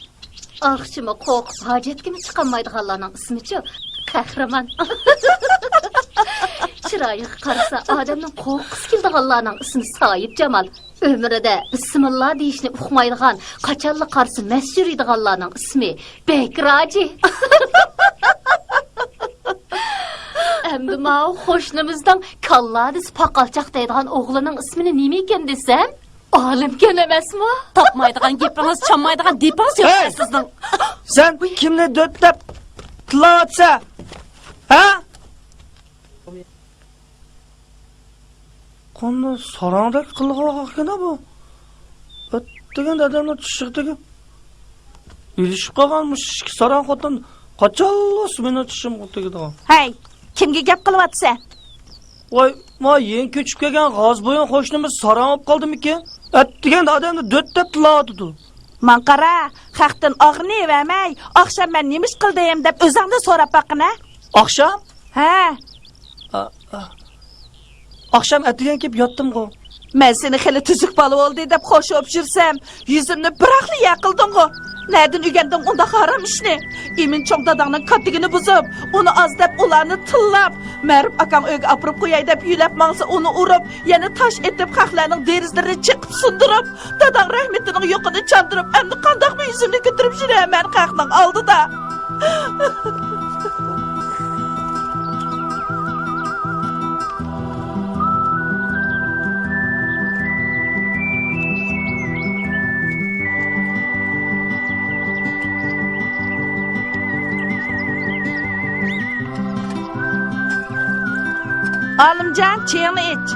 F: Axshimi qo'rqib hojatga chiqolmaydiganlarning ismi-chi? Qahramon. Chiroyiga qarasa odamning qo'rqisi keldiganlarning ismi Soyib Jamol. Ömrida bismillah deyishni uqmaydigan, qachonli qarsa mas yuradiganlarning ismi Bekraji. Endi ma'u qo'shnimizdan kalladis paqalchoq deydigan o'g'lining ismini nima ekan desam, olimkan emasmi?
D: Topmaydigan gapingiz, chanmaydigan depingiz yo'q sizning.
B: Sen kimni dötlab tilavatsa? Ha? Qonni sorongdek qilg'oq ekan bu. degan adamlar chiqdiga. Ilishib qolganmish ikki saran xotin. Qachonlas meni tishim tegdi.
D: Hey, kimga gap qilyapsan?
B: Voy, yeng ko'chib kelgan g'ozbo'yin qo'shnimiz saran olib qoldimikin? Degan odamni do'ttab tiladi.
D: Man qara, xalqdan og'ni vermay, oqshom men nima ish qildim deb o'zingdan so'rab baqina.
B: Oqshom?
D: Ha,
B: Oqshom atigan kelib yotdim-ku.
D: men seni xili tuzuk bola bo'ldi deb xo'sh o'pshirsam, yuzimni biraqli yaqilding-ku. Nereden ügendim onda haram işini? İmin çok dadağının kattigini buzup, onu az dep ularını tıllap, Merip akam öge apırıp koyay dep yülep mağsa onu urup, yani taş etip kaklarının derizlerini çıkıp sundurup, dadağın rahmetinin yokunu çandırıp, hem de kandak mı yüzümünü götürüp şunu hemen kaklan aldı da. Alımcan çayını iç.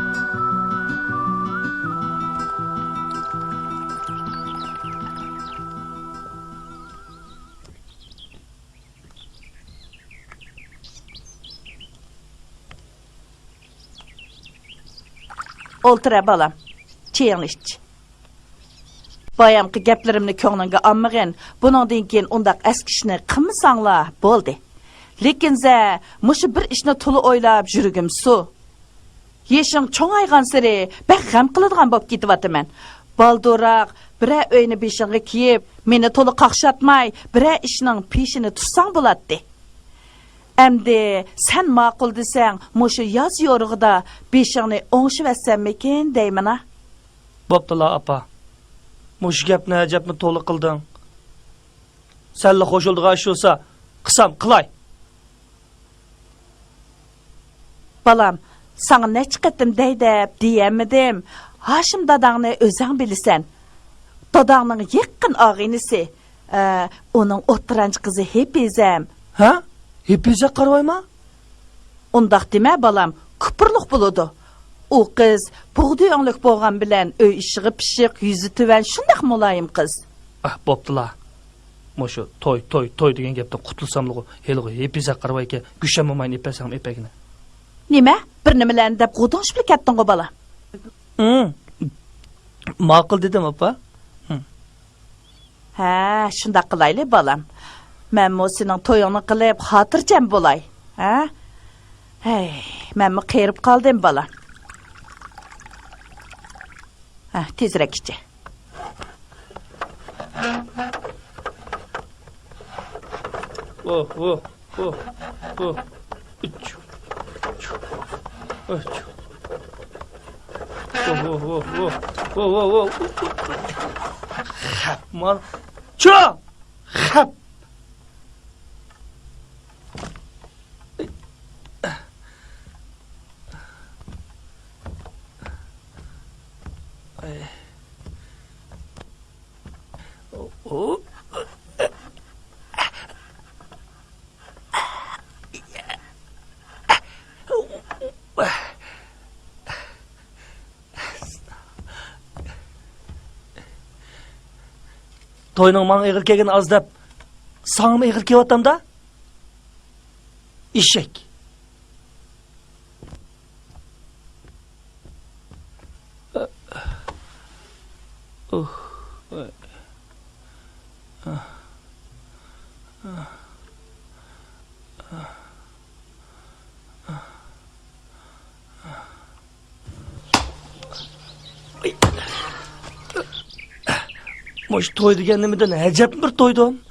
D: Oltura balam. Çayını iç. Bayamkı geplerimni ko'nglingga olmagin. Buningdan keyin undaq eskishni qilmasanglar bo'ldi. Lekin za mushu bir ishni to'la o'ylab yurugim su. Yeshing cho'ngaygan sari bak g'am qiladigan bo'lib ketyapman. Balduroq bira o'yni beshingga kiyib, meni to'la qaqshatmay, bira ishning peshini tutsang bo'ladi. Endi sen ma'qul desang, mushu yoz yo'rig'ida beshingni o'ngshivassanmikin deymana.
B: Bo'ptila apa. Mushu gapni ajabni to'la qilding. Senla qo'shildigan ish bo'lsa, qilsam qilay.
D: Balam, sana ne çıkıttım deydep diyemedim. Haşim dadağını özün bilisen. Dadağının yakın ağinisi. Onun oturanç kızı hepizem.
B: Ha? Hepize qarayma?
D: Ondaq deme balam, kupurluq buludu. O kız buğdu önlük boğan bilen öy işığı pişik, yüzü tüven şundaq mulayim kız.
B: Bo'ptila. Mushu toy degan gapdan qutulsamligu, heligu hepize qarayke, güshamamayni epasam epagini.
D: Nime? Bir nimelerni dep qudunç bil kettin go bala.
B: Ma'qul dedim apa.
D: Ha, şundaq qilayli balam. Men mo sening to'yingni qilib xotirjam bo'lay. Ha? Hey, men mi qerib qoldim bala. Ha, tezroq ichi.
B: Mal. Ço! Hap. Toyning man egil kelgan az deb sangmi egil kelyaptam-da? Eshak. Moş toy deganimdan ajab bir to'ydim.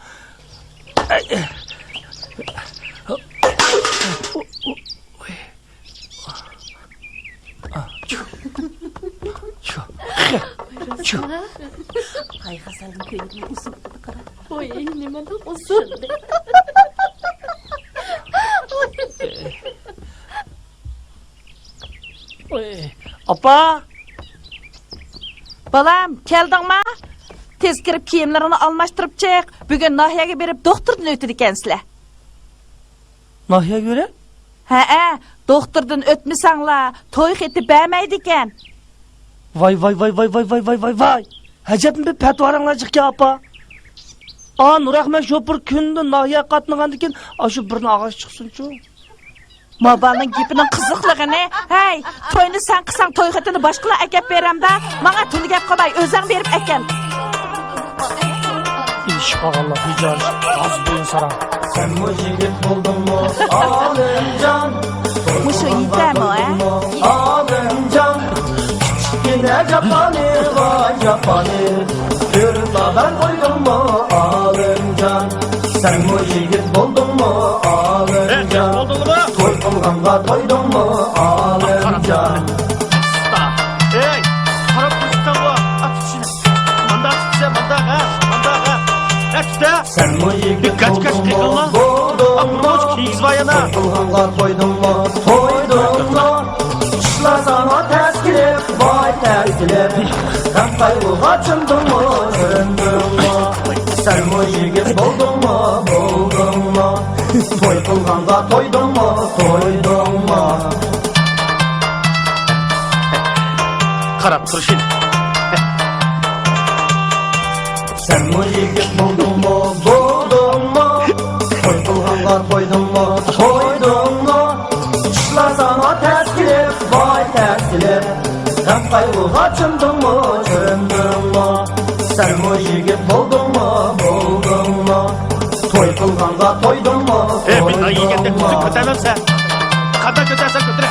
F: Hay Hasan'ın köyünün uzun qara. Oy, nimadan uzun?
B: Apa!
D: Balam, keldin mi? Tez kirip kiyimlerini almaştırıp çık. Bugün Nahiye'ye berip doktordan ötüdü kendisine.
B: Nahiye göre?
D: He, doktordan ötmüsanla toy eti beğenmeydiken.
B: Vay. Hacetmi bir petvaranlar çıkıyor apa. Aa Nurahmet şopur kündü nahiye katmıgandı ki aşı birine ağaç çıksın şu.
D: Mabalning gepinin qiziqligi ne? Hey, to'yni sen qilsang to'y xatini boshqalar akab beramda. Menga tuni gap qilmay, o'zing berib ekan.
B: İş Allah hicar. Az boyun saran.
A: Sen bu yigit buldun mu Alimcan?
D: Mushu yetami,
A: Alimcan. Yine Japani var Japani. Yurtlardan koydun mu Alimcan? Sen bu yigit buldun mu Alimcan?
E: Oldu mu?
A: Toy kılganda toydun mu Alimcan?
E: Ey, qarab turibsan bu. At shuni. Manda tutsa, manda ha.
A: Sen bu yigit
E: Kaç
A: buldun mu
E: kıyıkla?
A: buldun mu?
E: Amroç kiyiz vayana.
A: Toy kılganda toydun mu toydun mu? Kışla sana ters girip vay ters girip. Hem kaybığa çındın mı çındın mı? Sen bu yigit buldun mu buldun mu? Toy kılganda toydun mu toydun mu?
E: Qarab tur shuni.
A: Sen bu yigit buldun mu buldun mu? Toy kılganda toydun mu toydun mu? Kışla sana ters girip vay ters girip. Hem kaybığa çındın mı çındın mı? Sen bu yigit buldun mu buldun mu? Toy kılganda toydun mu
E: Bir ay yegende
A: toydun
E: kuzu
A: mu?
E: kötememse. Qanday kötersen kötüre.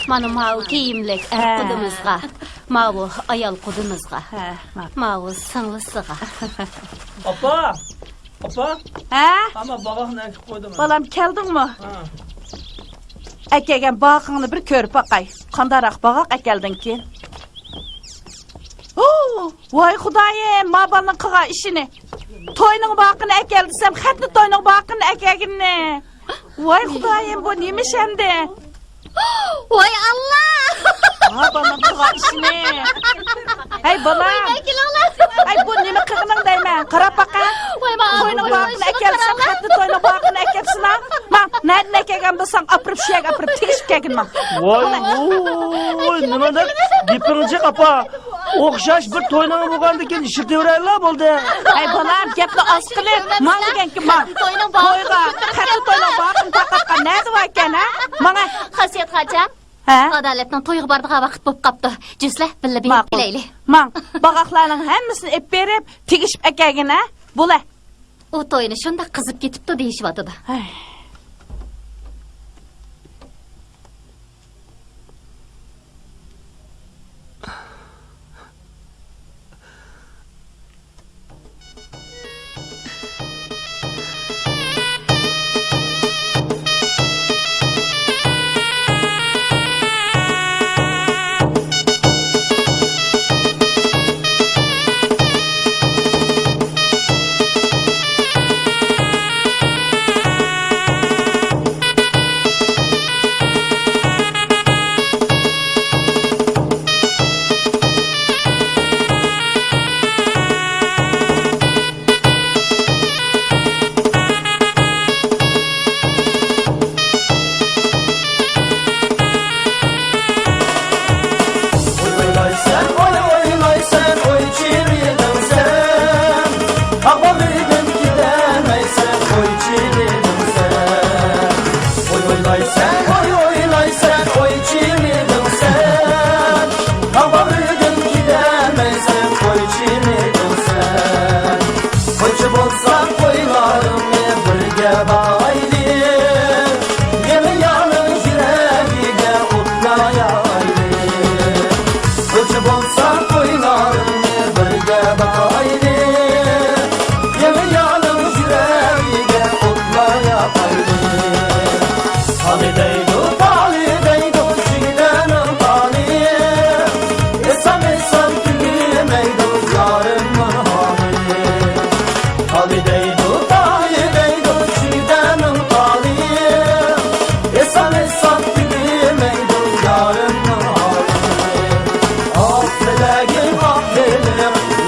F: Mana mau kiyimlik qudimizga, mau ayol qudimizga, mau singlisiga.
B: Apa. Apa.
D: Ha?
B: Ama babam ne koydum.
D: Balam keldingmi? Akagan boqingni bir ko'rib boqay. Qandaroq boqaq akeldingki? Oo, voy xudoyim, mabalning qilgan ishini. To'yning boqini akeldi desam, xatni to'yning boqini akaginni. Voy xudoyim, bu nima endi?
C: Voy Allah!
D: Mabalning qilgan ishini. Hey balam. Ay bu nima qilganing deyman? Qarab baqa. To'yning boqini akelsam, xatni to'yning boqini akepsina. Men nereden akagan bo'lsam, apirib shiyag, apirib tegishib kelginman.
B: Voy nima deb gapingiz apa. O'xshash bir to'ynaga bo'lgandan ishirtaveraylar bo'ldi.
D: Ay balam, gapni oz qilib, men deganki men to'yga, xatni to'yning boqini taqatgan nima bor ekan, ha? Menga
C: Xasiyat xocham.
D: ha?
C: Adolatning to'yga bordigan vaqt bo'lib qopti. Juslar billa
D: Ma'qul.
C: bilayli.
D: Men boqaqlarning hammasini ep berib, tegishib akagin, ha? Bo'la.
C: U to'yni shunda qizib ketibdi deyishyapti.
D: Ay.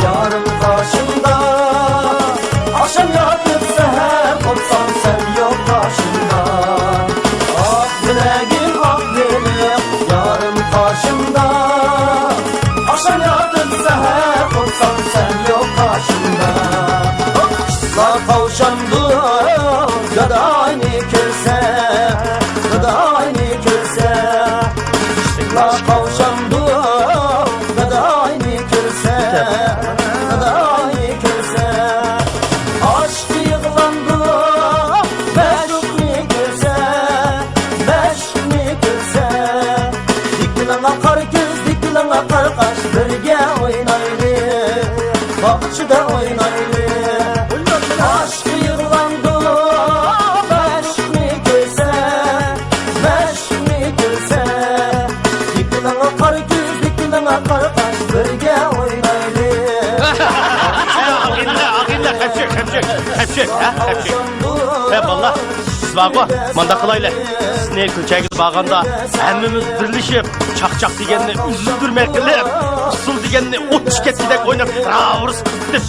A: Yarım karşımda Sanıyordum seher olsam sen yok karşımda. La kavşandı ya da aynı körse, ya da aynı körse. La kavşandı ya da aynı körse, ya da aynı körse. Aşk yığılandı meşuk mi görse, meşuk mi görse. Dikilen akar göz, dikilen akar kaş, birge oynaylı, bahçede oynaylı. Aşk yığılandı meşuk mi görse, meşuk mi görse. Dikilen akar göz, dikilen akar kaş, birge oynaylı.
E: Ağinle, hemşek. Valla, siz bağma, manda kılayla. Siz ne köçeğiniz bağanda, hemmimiz birleşip, çak digenini üzüldürmek kılır, usul digenini ot çiket gidek oynap, ravuruz,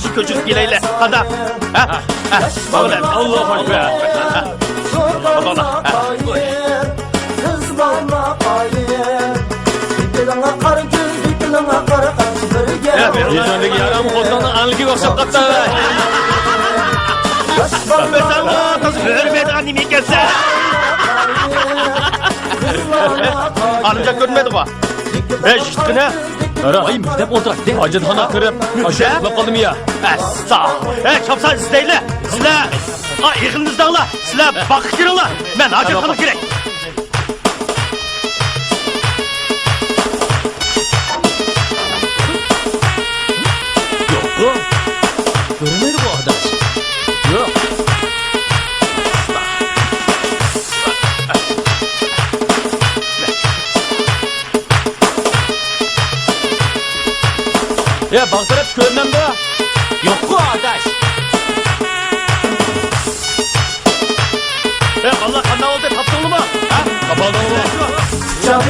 E: şu köçük gileyle. Hadi, bağla, Allah'a ekber.
A: Zorlarına kayır, kızlarına kayır. Dikilen akar göz, dikilen akar kaş, birge oynaylı.
E: Yüzündeki yaramı kodlarına anlıki yoksa kapta. Mesela o nasıl hürmet annemi gelse. Alınca görmedi bu. İşte ne?
H: Ara ayım hep oturak. Acın hana kırıp aşağı bakalım ya.
E: Sağ ol. Çapsan sizdeyle. Sizler yığınınızdan la. Sizler bakış girin la. Ben acil hanım gerek.
H: Yok bu. Görünmedi bu adam. Yok. Ya bak taraf görmem bu. Yok bu arkadaş.
E: Allah kanal oldu. Patronlu mu?
H: Kapalı mı?
A: Canı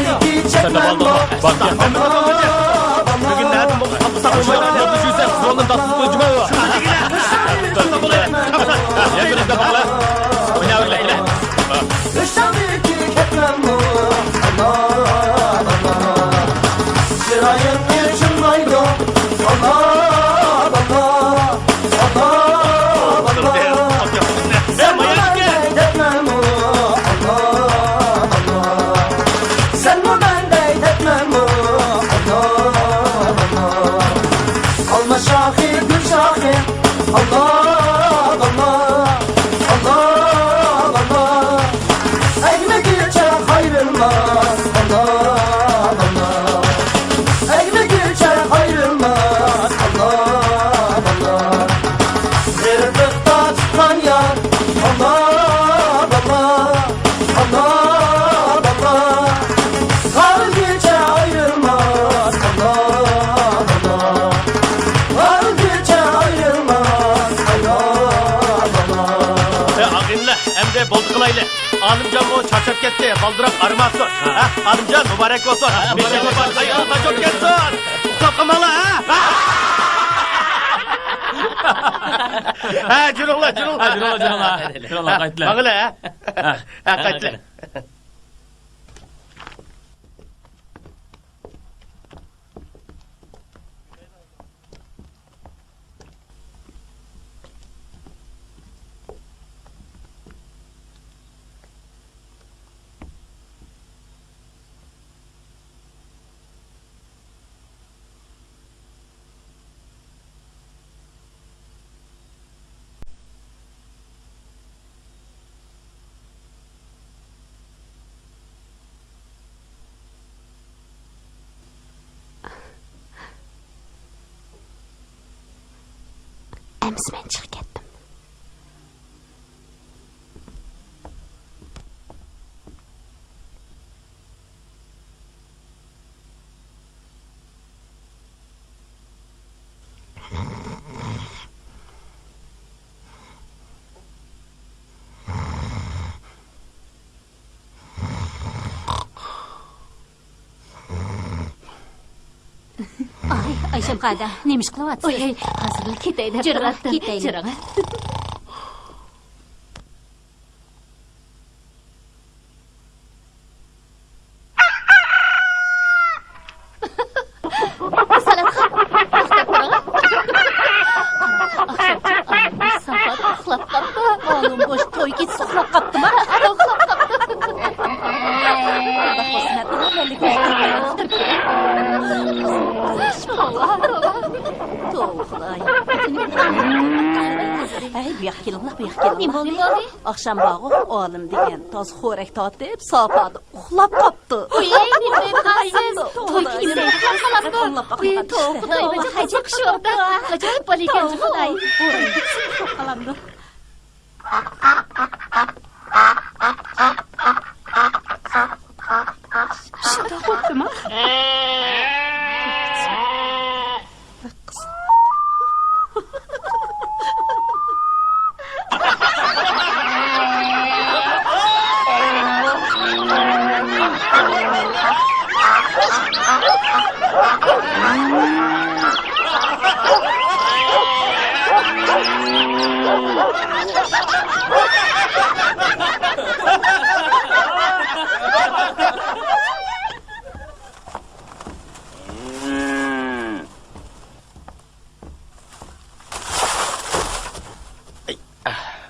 H: Sen de balda mı? Bak ya.
E: Bugün nerede bu? Kapı
H: Şöyle
E: sakın.
H: yapı güzel. Sonun tatsız bölcüme var. Ya böyle de bak la. Oyna öyle ile.
A: Kıştan bir kik etmem bu. Aman aman. Şirayın için maydo. Aman aman. Aman aman. Sen bu bende etmem bu. Aman aman. Sen bu bende etmem bu. Aman aman. Alma şahı gül şahı. Allah Allah. Allah Allah. Ekmek içer ayrılmaz. Allah Allah. Ekmek içer ayrılmaz. Allah Allah. Zırhlıkta çıkan yar. Allah Allah. Allah Allah. Kalp içer ayrılmaz. Allah Allah. Kalp içer ayrılmaz. Allah Allah.
E: Ağinle hem de bozuklayla. Alımcan o çarşaf gitti. Baldırak armaz sor. Alımcan mübarek olsun. Meşe mübarek. Hayırlı çok gelsin. Kapkamalı ha. Cürula.
H: Cürula kayıtla.
E: Bakıla ha. Kayıtla.
C: Emsi ben çık ketdim.
F: Ayşem qada, nemish qilyapsiz? Oy, hozir ketay deb turibdi. Ketaylik.
C: Salat
D: To'g'ri. Ay, bu yoqqa kelinglar, bu yoqqa kelinglar. Akşam bağı oğlum degan toz xo'rak totib, sopada uxlab qopti.
C: Uy, nima qilasiz? To'y kiyimda to'g'ri, hajab shuda. Ajoyib bo'l ekan, xudoy.
D: Qalamdi. Shunda qo'pdimi?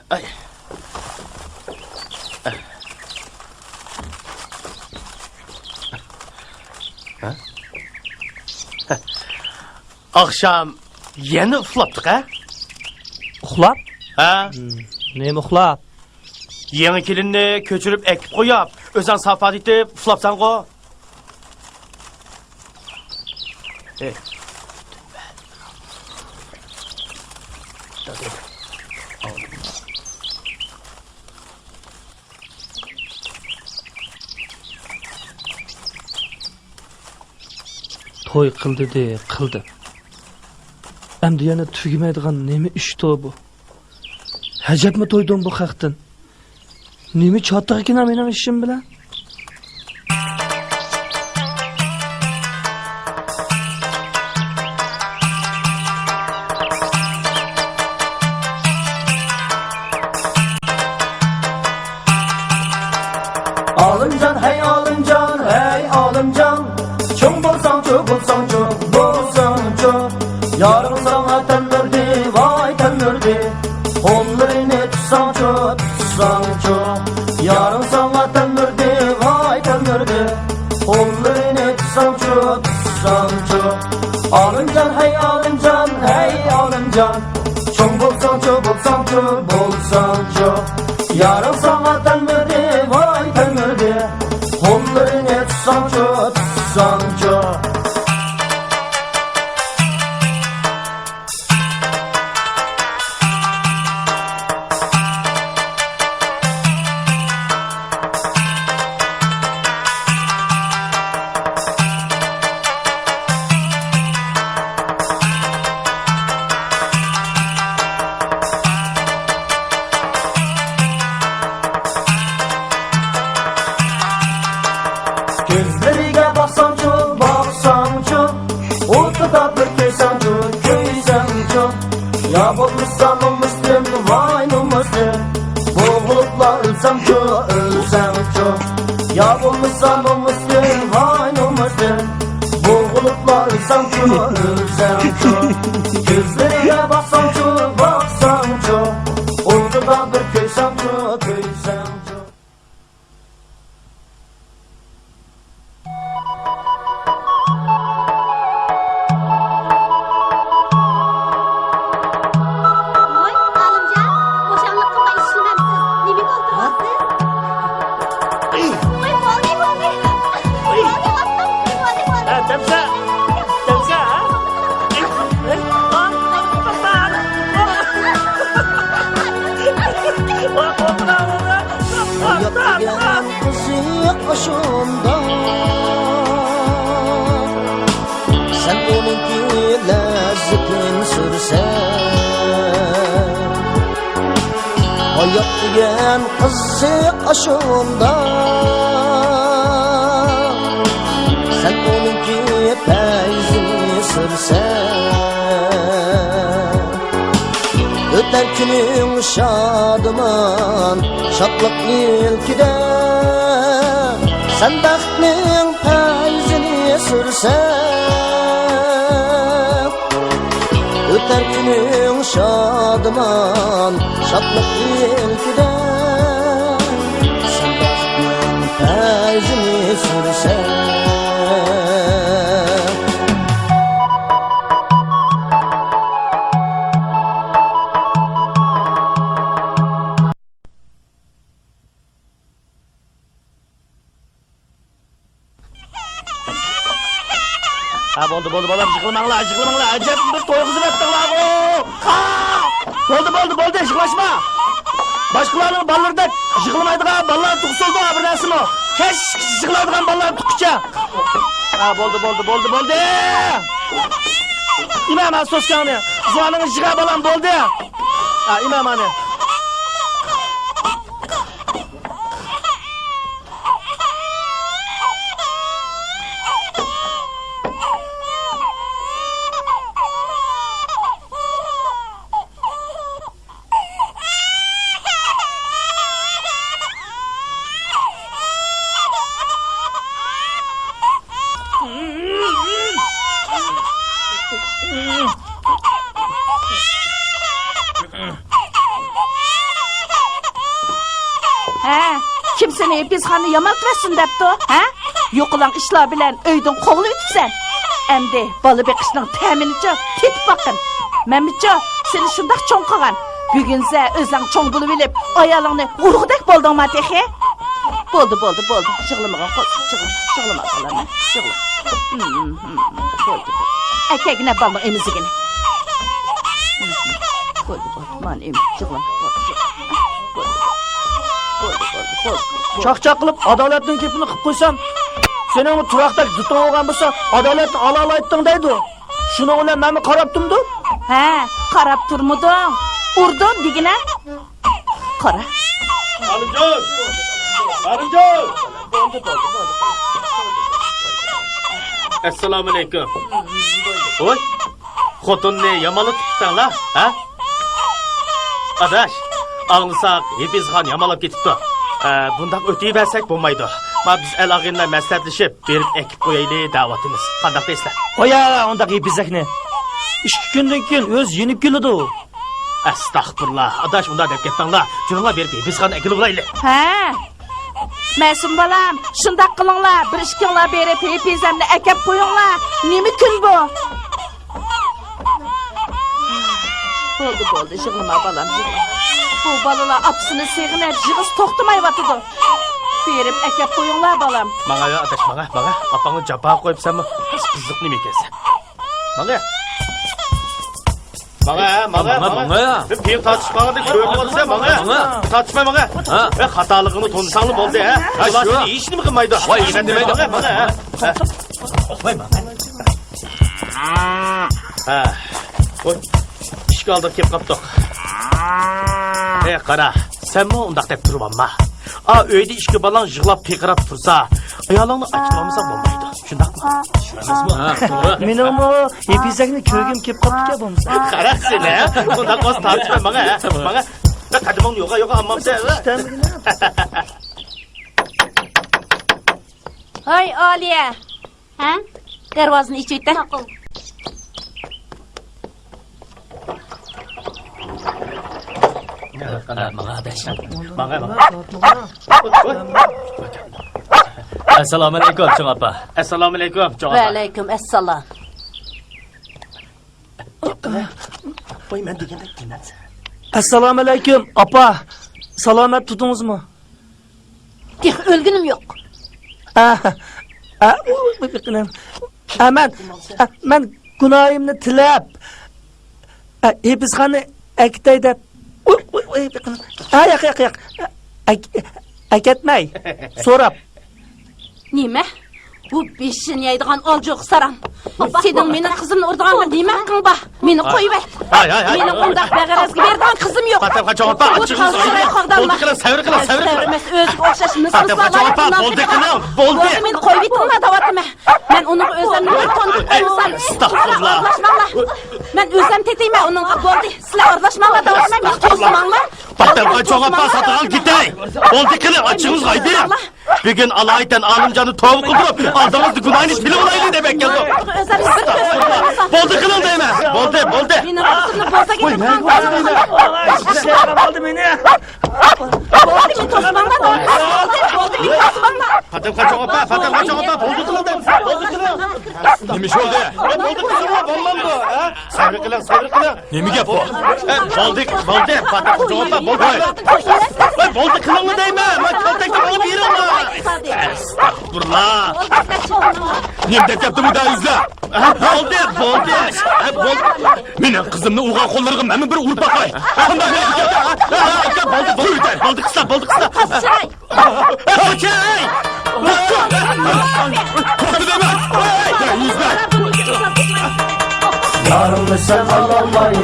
E: Ay. Ha? Akşam yeni uxlaptık ha?
B: Uxlab?
E: Ha?
B: Nima uxlab?
E: Yeni kelinni köçürüp ekip koyup, özen safat etip uxlapsan ko.
B: To'y qildi, qildi. Endi yana tugamaydigan nima ish to bu? Hajabmi to'ydim bu haqdan? Nima chottiq ekan mening ishim bilan?
A: Alımcan hey alımcan hey alımcan Çum bulsan çu bulsan çu bulsan çu Yarın sana temmürdi vay temmürdi Kollarını tutsan çu tutsan çu Yarın sana temmürdi vay temmürdi Kollarını tutsan çu tutsan çu Alımcan hey alımcan Çum bulsan çu bulsan çu bulsan çu Yarın sana temmürdi vay temmürdi Kollarını tutsan çu tutsan çu Gözleriga baksançu, baksançu Ortada bir köysançu, köysançu Ya bulmuşsan olmuşsun, vay olmuşsun Boğulupla ölsemçu, ölsemçu Ya bulmuşsan olmuşsun, vay olmuşsun Boğulupla ölsemçu, ölsemçu Gözleriga baksançu, baksançu Ortada bir köysançu, köysançu
C: Voy, Alimjon, qo'shanliq qilmay ishlamamsiz. Nimaga o'tiribsiz? Voy, bo'ldi.
B: Ha, tamsa. Tamsa, ha?
A: Yapıyan kızı aşığında Sen onunki lezzetin sürsen Hayat diyen kızı aşığında Sen onunki peyzini sürsen Öter günün şadıman Şatlık ilkide Sen bəxtinin peyzini sürsen Öter günün şadıman Şatlık ilkide Sen bəxtinin peyzini sürsen
B: Bo'ldi bolam, yig'lamanglar. Ajab bir to'y qizib etdinglar. Bo'ldi, yig'lashma. Boshqalarning bolalarida yig'lamaydigan bolalar tug'sildi, bir narsami? Kesh yig'laydigan bolalar tuqcha. Bo'ldi. İmam so'skani. Zuvaning yig'a bolam bo'ldi. İmam ana.
D: Kim seni biz hani yamaltmasın depti o? Yokulan işler bilen öydün kovulu ütsen. Emdi balı bekişinin teminice tip bakın. Memmice seni şundak çoğun kıgan. Bugünse özden çoğun bulubilip ayalını urgudek boldun mu tehi? Boldu. Şıgılımıgan koysun, şıgılımıgan. Boldu. Erkeğine balın emizigini. Boldu. Man emi, şıgılım.
B: Çaq qilib adolatning kepini qilib qo'ysam, sening bu turoqda dutung olgan bo'lsa, adolatni ola aytding deydi. Shuni bilan meni qarab turdi.
D: Qarab turmudun. Urdun digine. Qara.
E: Halimjon. Assalomu alaykum. Oy. Xotinni yamalib tutdinglar, ha? Adaş, ağlısak hepizxan yamalab ketibdi. Bundak ötüyversek bo'lmaydi. Biz el ağınla məsləhətləşib berib ekib qoyaylı davatımız. Qandaq deysizlər?
B: Qoya ondaq ipizakni. 2 kundan keyin o'z yenib keladi.
E: Estağfurullah. Adaş unda deb ketdinglar. Juringlar berib hepizxan ekilib qo'yaylı.
D: Məsum balam, şundak qılыңlar, bir işkinlar berip hepizemle ekip koyunlar. Nemi gün bu? Boldu, jığılma balam, jığılma. Bu balalar apsını seğinep, jığız toxtumay vatıdı. Berip ekip koyunlar balam.
E: Mağa ya adaş, mağa. Apanı capağa koyupsan mı? Kızlık nemi kelsen. Mağa.
H: Mağa.
E: Bir tartışmalarda görünürse mağa. Tartışma mağa. Hatalığını tonsanlı oldu ha. Ulan seni iyi işini mi kılmaydı?
H: Vay işini demeydi.
E: Mağa. Oy. İşki aldık kep kaptık. Qara, sen mi ondaq dep turub amma? Öyde işki balan jığlap peqirap tursa, ayalını açıqlamasa olmaydı. Şundaqmı?
B: Mening bu ipizakni ko'rgim kelib qopti bo'lmasa.
E: Qara seni, ondaq qoz tartışma mağa. Qadimon yo'qa ammam sen.
C: Hay Aliye. Darvozani ichib o'tdi.
H: Mağa adaş.
E: Mağa.
H: Assalomu alaykum cho'ng opa.
E: Assalomu alaykum cho'ng
F: Va
E: opa.
F: alaykum assalom.
E: Voy men deganda dinamsan.
B: Assalomu alaykum, opa. Salomat tutingizmi?
F: Tih o'lgunim yo'q.
B: Men gunoyimni tilab, hepizxonni akitay deb yo'q. Aketmay. So'rab.
F: Nima? Bu beshin yeydigan oljoq saram. Sening meni qizimni urdiganga nima haqqing bor? Meni qo'yib et.
E: Hay.
F: Mening undaq bag'arazga berdigan qizim yo'q.
E: Patam cho'ng opa, achchig'ingiz bo'ldi qilib, savr qilib.
F: Emas, o'ziga o'xshash
E: Patam cho'ng opa, bo'ldi qilib, bo'ldi.
F: Meni qo'yib etdingmi davatime? Men uni o'zimni tonib qo'ysam.
E: Astagfirullah.
F: Men o'zim tetayman uningga bo'ldi. Sizlar aralashmanglar davatime, men to'smanglar.
E: Patam cho'ng opa satıral gitay. Bo'ldi qilib, achchig'ingiz qaydi? Bugün Allah'tan alımcanı toğum kıldırup aldığınızda günahını tili olaylı demek geldi. Boldu kılın değil mi? Boldu.
F: Mening qizimni bo'lsa kerak.
B: Oldi meni.
F: Bo'ldi, men to'smanglar. Bo'ldi, men to'smanglar.
E: Patam kaçak opa, boldu kılın değil mi? Boldu kılın.
H: Nemish oldu?
E: Boldu kılın, bolmam bu. Savri kılın.
H: Nemi gap bu?
E: Boldu. Patam kaçak opa, boldu. Boldu kılın mı değil mi? Ben kaltakta alıp yerim mi? Estağfurullah.
H: Niyem dep yaptım bir daha izle. Bo'ldi. Mening qizimni o'g'il qo'llariga mana bir urib boqay. Bo'ldi qissa.
C: Qizchay.
H: Qo'chay!
A: Yarımı sen alamay,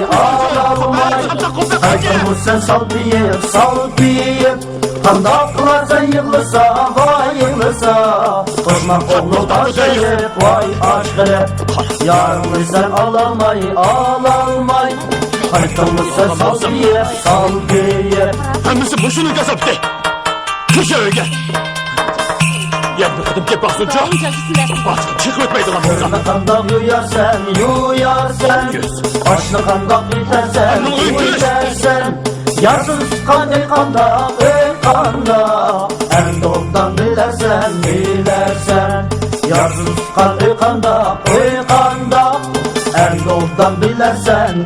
A: Aydınımı sen sal diyip Kandaklarsa yıkılsa, vay yıkılsa Kızmak oğlu taşıyıp, vay aşkı Yarımı sen alamay Aydınımı sen sal diyip
H: Hammasi boşuna gazaptı. Kışa öyle. Yanına kadın gep baksınca. Başka çık ötmeydi lan buradan.
A: Başını kandak yuyarsan Başını kandak bitersen Yarsız kandak kandak Hem doğumdan bilersen Yarsız kandak Hem doğumdan bilersen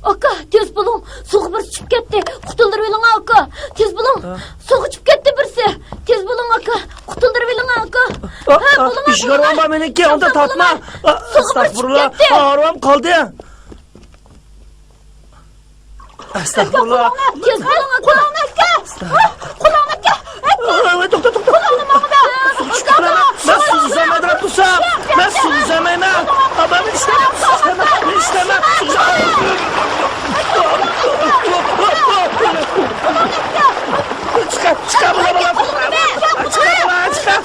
F: Aka, tez bulun. Soğuk bir çıkıp gitti. Qutulduruverin aka. Tez bulun. Soğuk çıkıp gitti birisi. Tez bulun aka. Qutulduruverin aka.
B: İş görmem meniki, onda tatma. Estağfurullah. Ağrım kaldı. Estağfurullah.
F: Tez bulun aka. Kulağına aka.
B: Doktor. Ben su izlemedim pusa. Ben su izlemeyim. Ben istemem. Çıkar bana bana. Çıkar.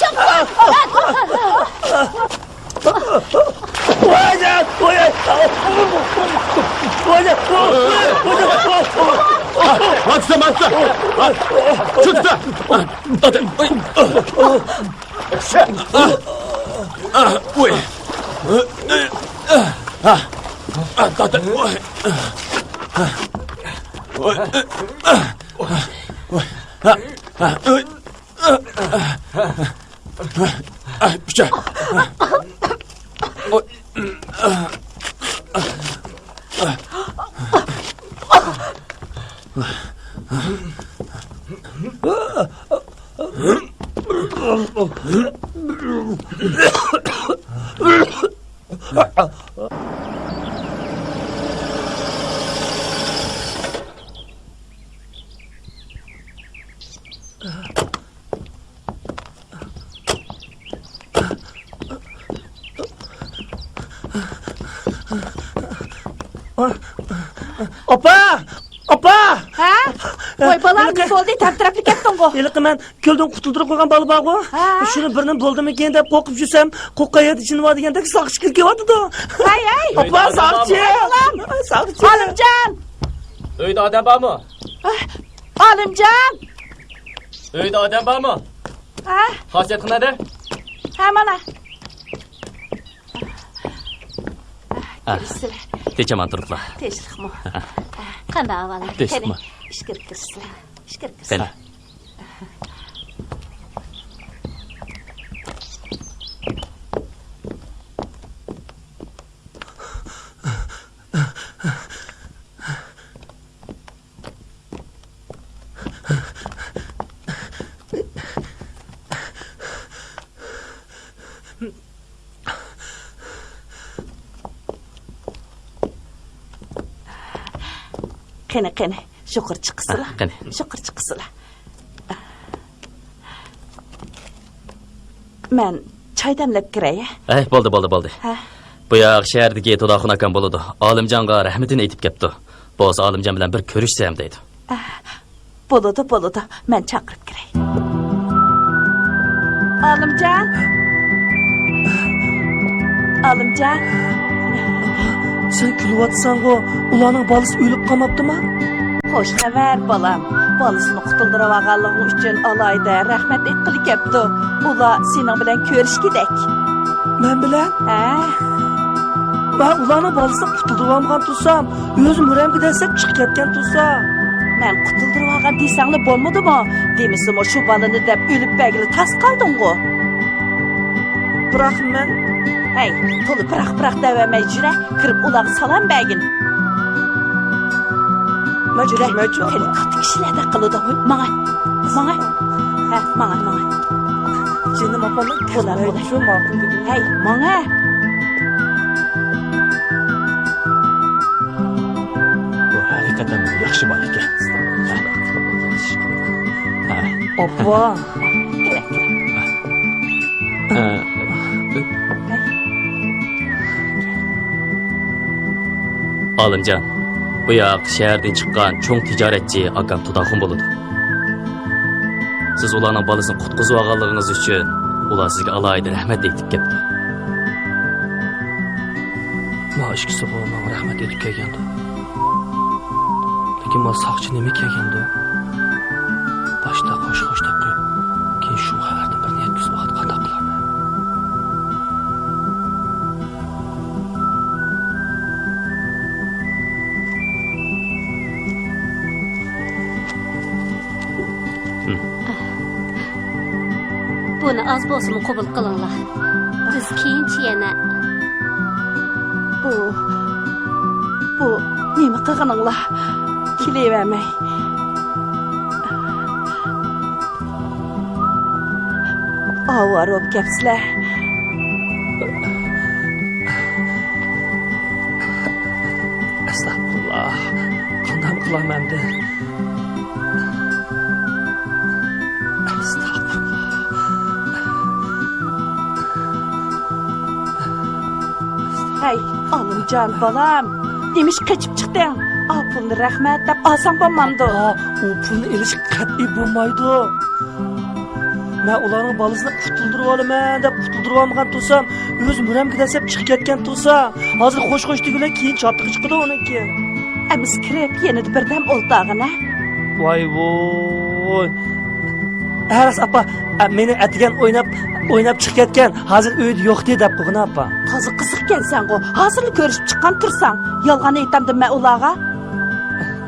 H: Atla. Çıktı. Uy.
B: Opa!
D: Ha? Voy balam ne oldu? Taraflı kettin go.
B: Yılıkı ben gölden kutuldurup koygan balı bağ go. Şunu birinin buldu mu gen dep kokup jursam, kokkaya içini var degende sağış kirke vardı da.
D: Hay.
B: Opa sağçı. Sağçı.
D: Alimcan.
H: Öyde adam var mı?
D: Alimcan.
H: Öyde adam var mı?
D: Ha?
H: Hasiyet nerede?
D: Hemen ha.
H: Teçem antırıkla.
D: Teşlik mu?
F: Qanday ahvol?
H: Teşlik mi?
D: İşkir kirsizlar.
H: Seni.
D: Qani. Şükür çıkısıla.
H: Qani.
D: Şükür çıkısıla. Men çay demlep kireye.
H: Bo'ldi.
D: Ha.
H: Bu yoq shahardagi To'daxun akam bo'ladi. Olimjonga rahmatini aytib ketdi. Bo'lsa Olimjon bilan bir ko'rishsam deydi.
D: Boludu. Men chaqirib kirey. Alimcan.
B: Sen külüvatsan go, ulanın balısı ölüp kamaptı mı?
D: Hoş xabar balam. Balısını qutuldurup ağalığın üçün alayda rahmet etqili kepti. Ula senin bilen görüş gidek.
B: Men bilen? Ben ulanı balısını qutulduramgan tursam, özüm yüreğimge desep çıkıp ketken tursa.
D: Men qutuldurup algan deysangli bolmadımı? Demisimi şu balını dep ölüp belgili tas kaldın go.
B: Bırak men.
D: Hey, tolu bırak devemey jüre, kırıp ulağı salam belgin. Jüre, hele katı kişilerde kılıdı. Mana.
B: Canım apamın kızmayı şu makul dedim.
D: Hey, mana.
A: Bu hakikaten yaxshi bola ekan.
B: Oppa.
I: Olimjon, bu yoq shahardan chiqqan cho'ng tijoratchi akam Tudaxun bo'ladi. Siz ularning bolasini qutqizib olganligingiz uchun ular sizga alohida rahmat aytib ketdi.
B: Ma ishkisi bo'lmang rahmat etib kelgandi. Lekin ma saqchi nima kelgandi? Boshda qo'sh deb qo'yib, keyin shu xabarni bir yetkazib vaqt qanday qilaman?
F: Buni az bo'lsin qabul qilinglar. Biz keyinchi yana
D: Bu nima qilganinglar? Kilevermey. Avar olup kepsizlar.
B: Estağfurullah. Qanday qilaman endi?
D: Hey, Olimjon balam. Demiş kaçıp çıktın. Al pulni rahmat deb olsang bo'lmamdi.
B: U pulni elish qat'iy bo'lmaydi. Men ularning bolasini qutuldirib olaman deb qutuldirib olmagan tursam, o'zim yüreğimge desep chiqib ketgan tursa, hozir qo'sh degular keyin chottiq chiqdi uniki.
D: Amiz kirib yenidi birdam o'ltog'ini.
B: Voy. Aras apa, meni atigan o'ynab chiqib ketgan, hozir uyda yo'q deb qo'ygan apa.
D: Toza qiziqkan sen go. Hozirli ko'rishib chiqqan tursan, yolg'on aytamdim men ularga.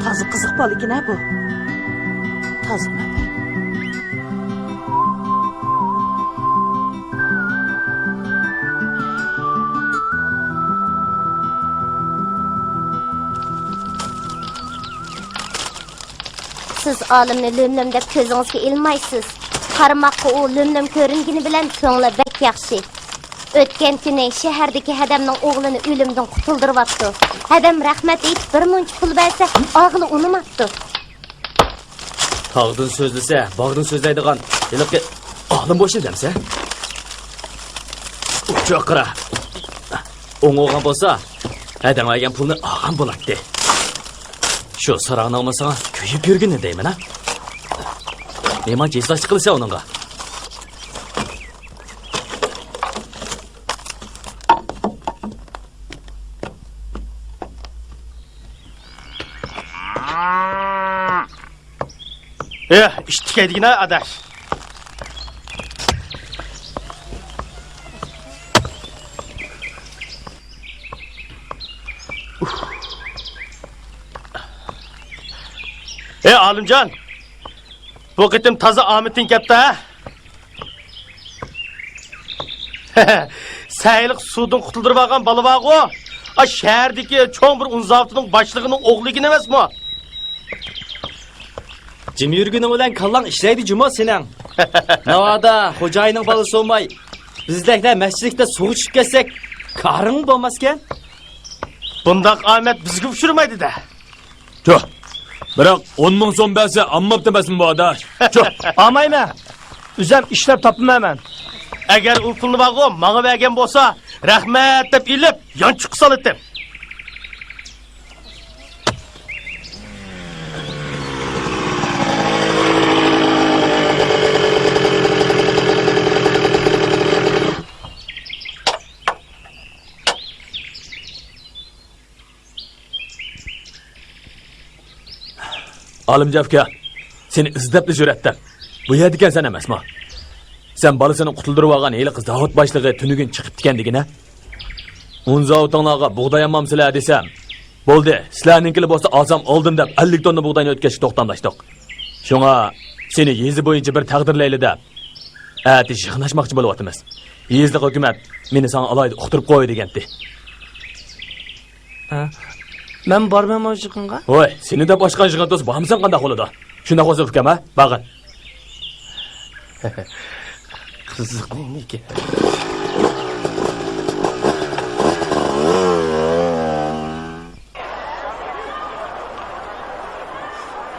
D: Toza qiziq boligina bu. Toza
C: Siz olimni lömlöm deb ko'zingizga ilmaysiz. Qaramoqqa u lömlöm ko'ringini bilan ko'ngli bek yaxshi. O'tgan kuni shahardagi hadamning o'g'lini o'limdan qutuldiryapti. Hadam rahmat aytib bir muncha pul bersa, og'li unimapti.
I: Tog'dan so'zlasa, bog'dan so'zlaydigan yiliqi olim bo'lsin demsa. Uchoqra. O'ng o'g'an bo'lsa, hadam olgan pulni olgan bo'ladi. Shu sarağın olmasana köyüp yürgünü deyim ha? Neyman cezası qilsa onunla.
E: İştikeydigine adaş. Olimjon, bu qitim toza omiting kapta ha? Sayliq suvdan qutuldirib olgan bola bor-ku. Shahardagi cho'ng bir unzavtining boshlig'ining o'g'ligikin emasmi?
I: Jim yürgünü bilen kallan işleydi cuma senin. Navada hocayının balası olmay. Bizlikte mescidlikte soğuk çıkıp kessek karın bulmazken.
E: Bundaq Ahmet bizga uçurmaydı da.
H: Tüh. Bırak 10 ming so'm bersa ammab demesin bu adaş.
B: Almayman. Üzem ishlab topim hemen.
E: Agar u pulni bag'o mağa bergan bo'lsa, rahmat deb ilib, yonchiq solitim.
H: Olimjon aka, seni izlab juratdim. Bu yerdikan sen emasmi?
I: Sen balasını qutuldurup algan heli qiz zavod boshlig'i tunugin chiqib dikendigine. Un zavodinglarga buğday almamsizlar desam, bo'ldi. Sizlarninkili bo'lsa olsam oldim deb 50 tonna buğdayni o'tkazishga to'xtamlashdik. Shunga seni yezi bo'yicha bir taqdirlayli deb ati yig'nashmoqchi bo'lyapmiz. Yezli hukumat meni sana alayda uqtirib qo'y degandi.
B: Men bormayman yig'inga.
I: Voy, seni de boshqa yig'in do'st bormisan qanday bo'ladi? Shunda qo'zib ukam, ha? Bag'in.
E: Qiziq meniki.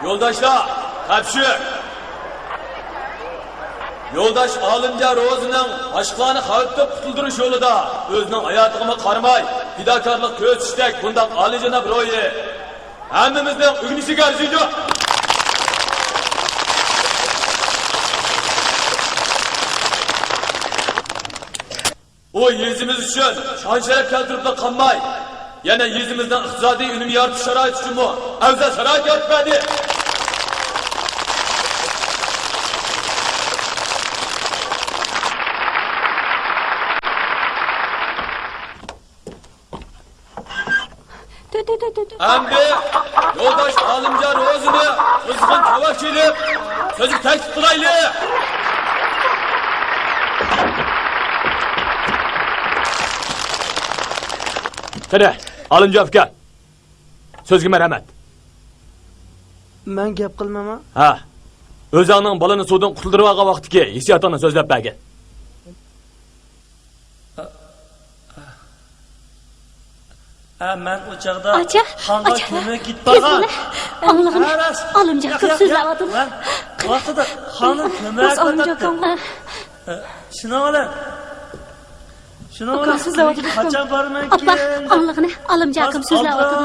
I: Yo'ldoshlar, qapshi. Yo'ldosh Olimjon Ro'zining boshqalarni xavfdan qutuldirish yo'lida o'zining hayotiga qaramay, fidokorlik ko'rsatishdek bundoq oliyjanob ro'yi hammamizning ugnisiga arziydi. O yezimiz uchun shon sharaf keltirib qolmay, yana yezimizning iqtisodiy unum yaratish sharoiti uchun mu afzal sharoit yaratmadi. Endi yo'ldosh Olimjon Ro'zini qizg'in tavash kelib, so'zga taklif qilayli. Qani, Olimjon aka. So'zga marhamat.
B: Men gap qilmayman.
I: Ha. O'zingning bolani suvdan qutuldirib olgan vaqtiki, hissiyotini so'zlab bergin.
B: Men o'chaqda
C: Acha,
B: xonga
C: acha.
B: ko'mib ketmagan.
C: Olimjon, olimjon ko'p so'zlayapti.
B: Vaqtida xonni ko'mib
C: Olimjon,
B: Shuna ola. Shuna ola. Qachon borman
C: Appa,
B: keyin?
C: onlig'ini olimjon ko'p so'zlayapti.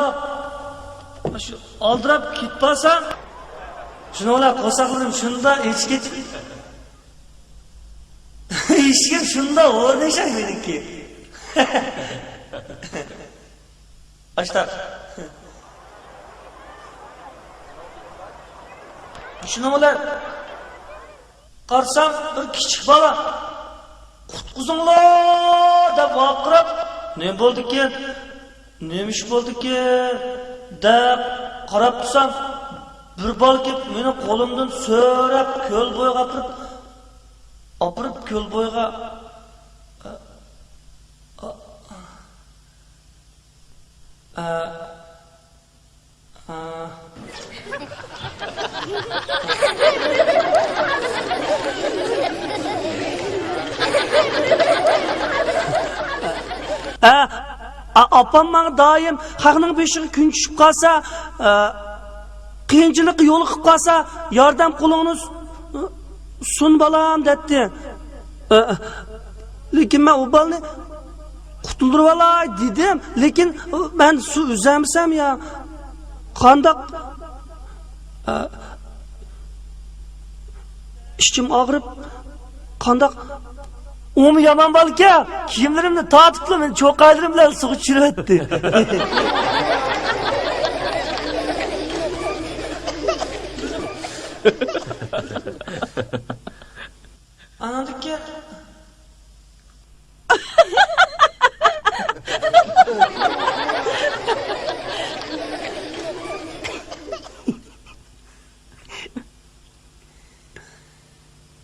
B: Shu oldirab ketmasam, shuna ola qo'saqlarim shunda echki. Eshkim shunda o'rnashak meniki. Açta. Şuna ular. Qarsam bir kichik bola. Qutquzinglar deb vaqirib, "Ne bo'ldi ekan? Nemish bo'ldi ekan?" deb qarab tursam, bir bola kelib meni qo'limdan so'rab ko'l bo'yiga opirib ko'l bo'yiga Apam bana daim haqning beshiga kun tushib qolsa, qiyinchilik yo'li qilib qolsa, yordam qo'lingni sun balam dedi. Lekin men u bolani qutuldirib olay dedim, lekin ben su uzamsam ya qandoq ishim og'rib qandoq Oğlum yaman balık ya. Kiyimlerimle tatıklı beni çok kaydırımlar suyu çürüttü. Anladık ki.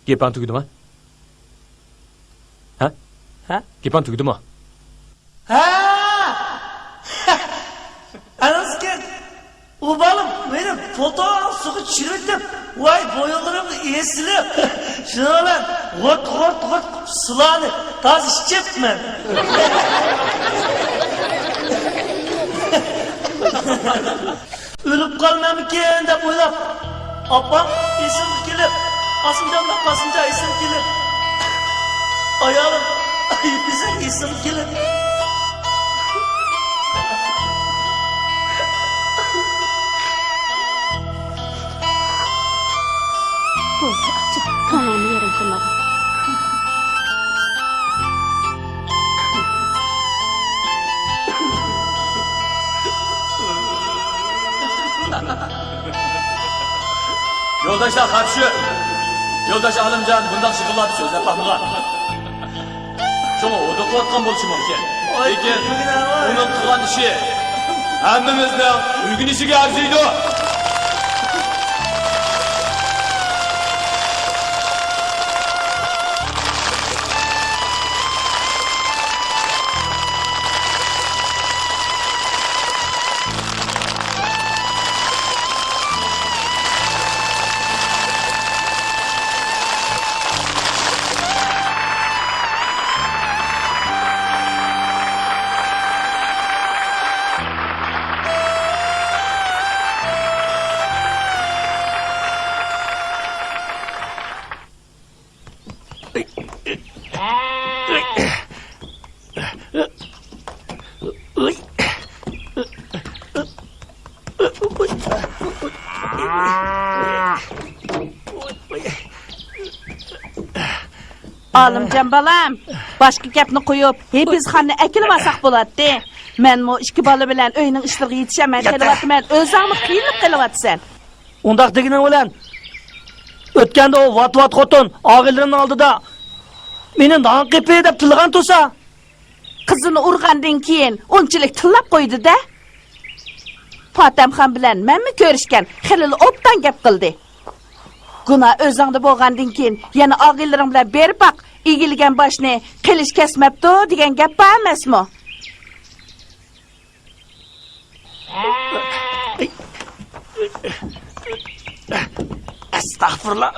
I: Gepan tugdu mu? Ha?
B: Ha?
I: Gepan tugdu mu?
B: Ha! Anası ki. O balım benim fotoğraf suyu çürüttüm. Vay boyalarım esilip. Şuna lan. Gort sulanı. Taz içecek ben. Ölüp kalmam iken de boylap. Abam isim gelip. Asımcanla basınca isim gelip. Ayağım. Bize isim gelip.
C: Bo'ldi, acha. Ko'nglimni yerim qilmadi.
I: Yoldaşlar karşı.
A: Yoldaş Alimcan bundan şıkıllatı sözlep bakmıgan. Şunu oduqlatqan boluşu mümkün. Lekin onun qilgan ishi hammamizning uygunishiga arziydi.
D: Alimcan balam, başka gapni qo'yib, biz xanni akilmasak bo'ladi. Men mo ikki bola bilan uyning ishlariga yetishmay kelyapman. O'zingni qiynab kelyapsan.
B: Undaq deganing bilan o'tganda o vat xotin og'illarning oldida meni nonqipi deb tilgan to'sa,
D: Qizini urgandan keyin unchalik tillab qo'ydi-da. Fatamxon bilan menmi ko'rishgan, xilil obdan gap qildi. Guna o'zingda bo'lgandan keyin yana og'illaring bilan berib baq, egilgan boshni qilish kesmabdi degan gap emasmi?
B: Estağfurullah.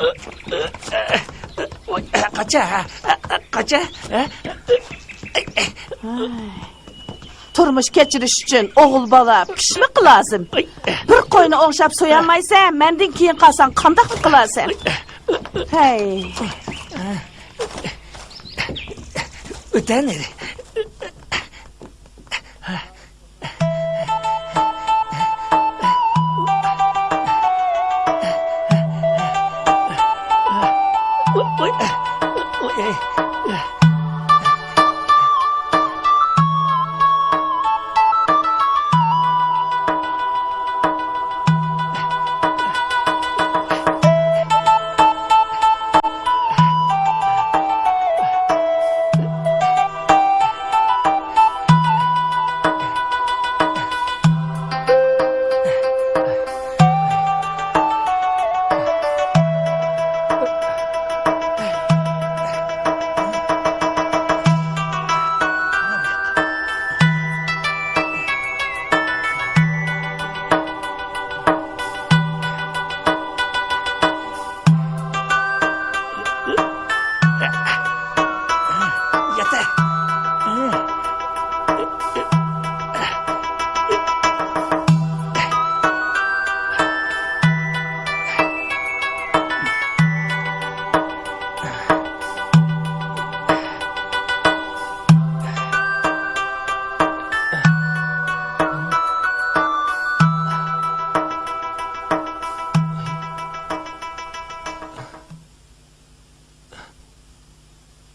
B: Qacha.
D: Turmush kechirish uchun o'g'il bola pishmiq lazım. Bir qo'yni o'ngshab so'yolmaysan, mendan keyin qolsang qanday qilasan? Hey.
B: O'tanadi.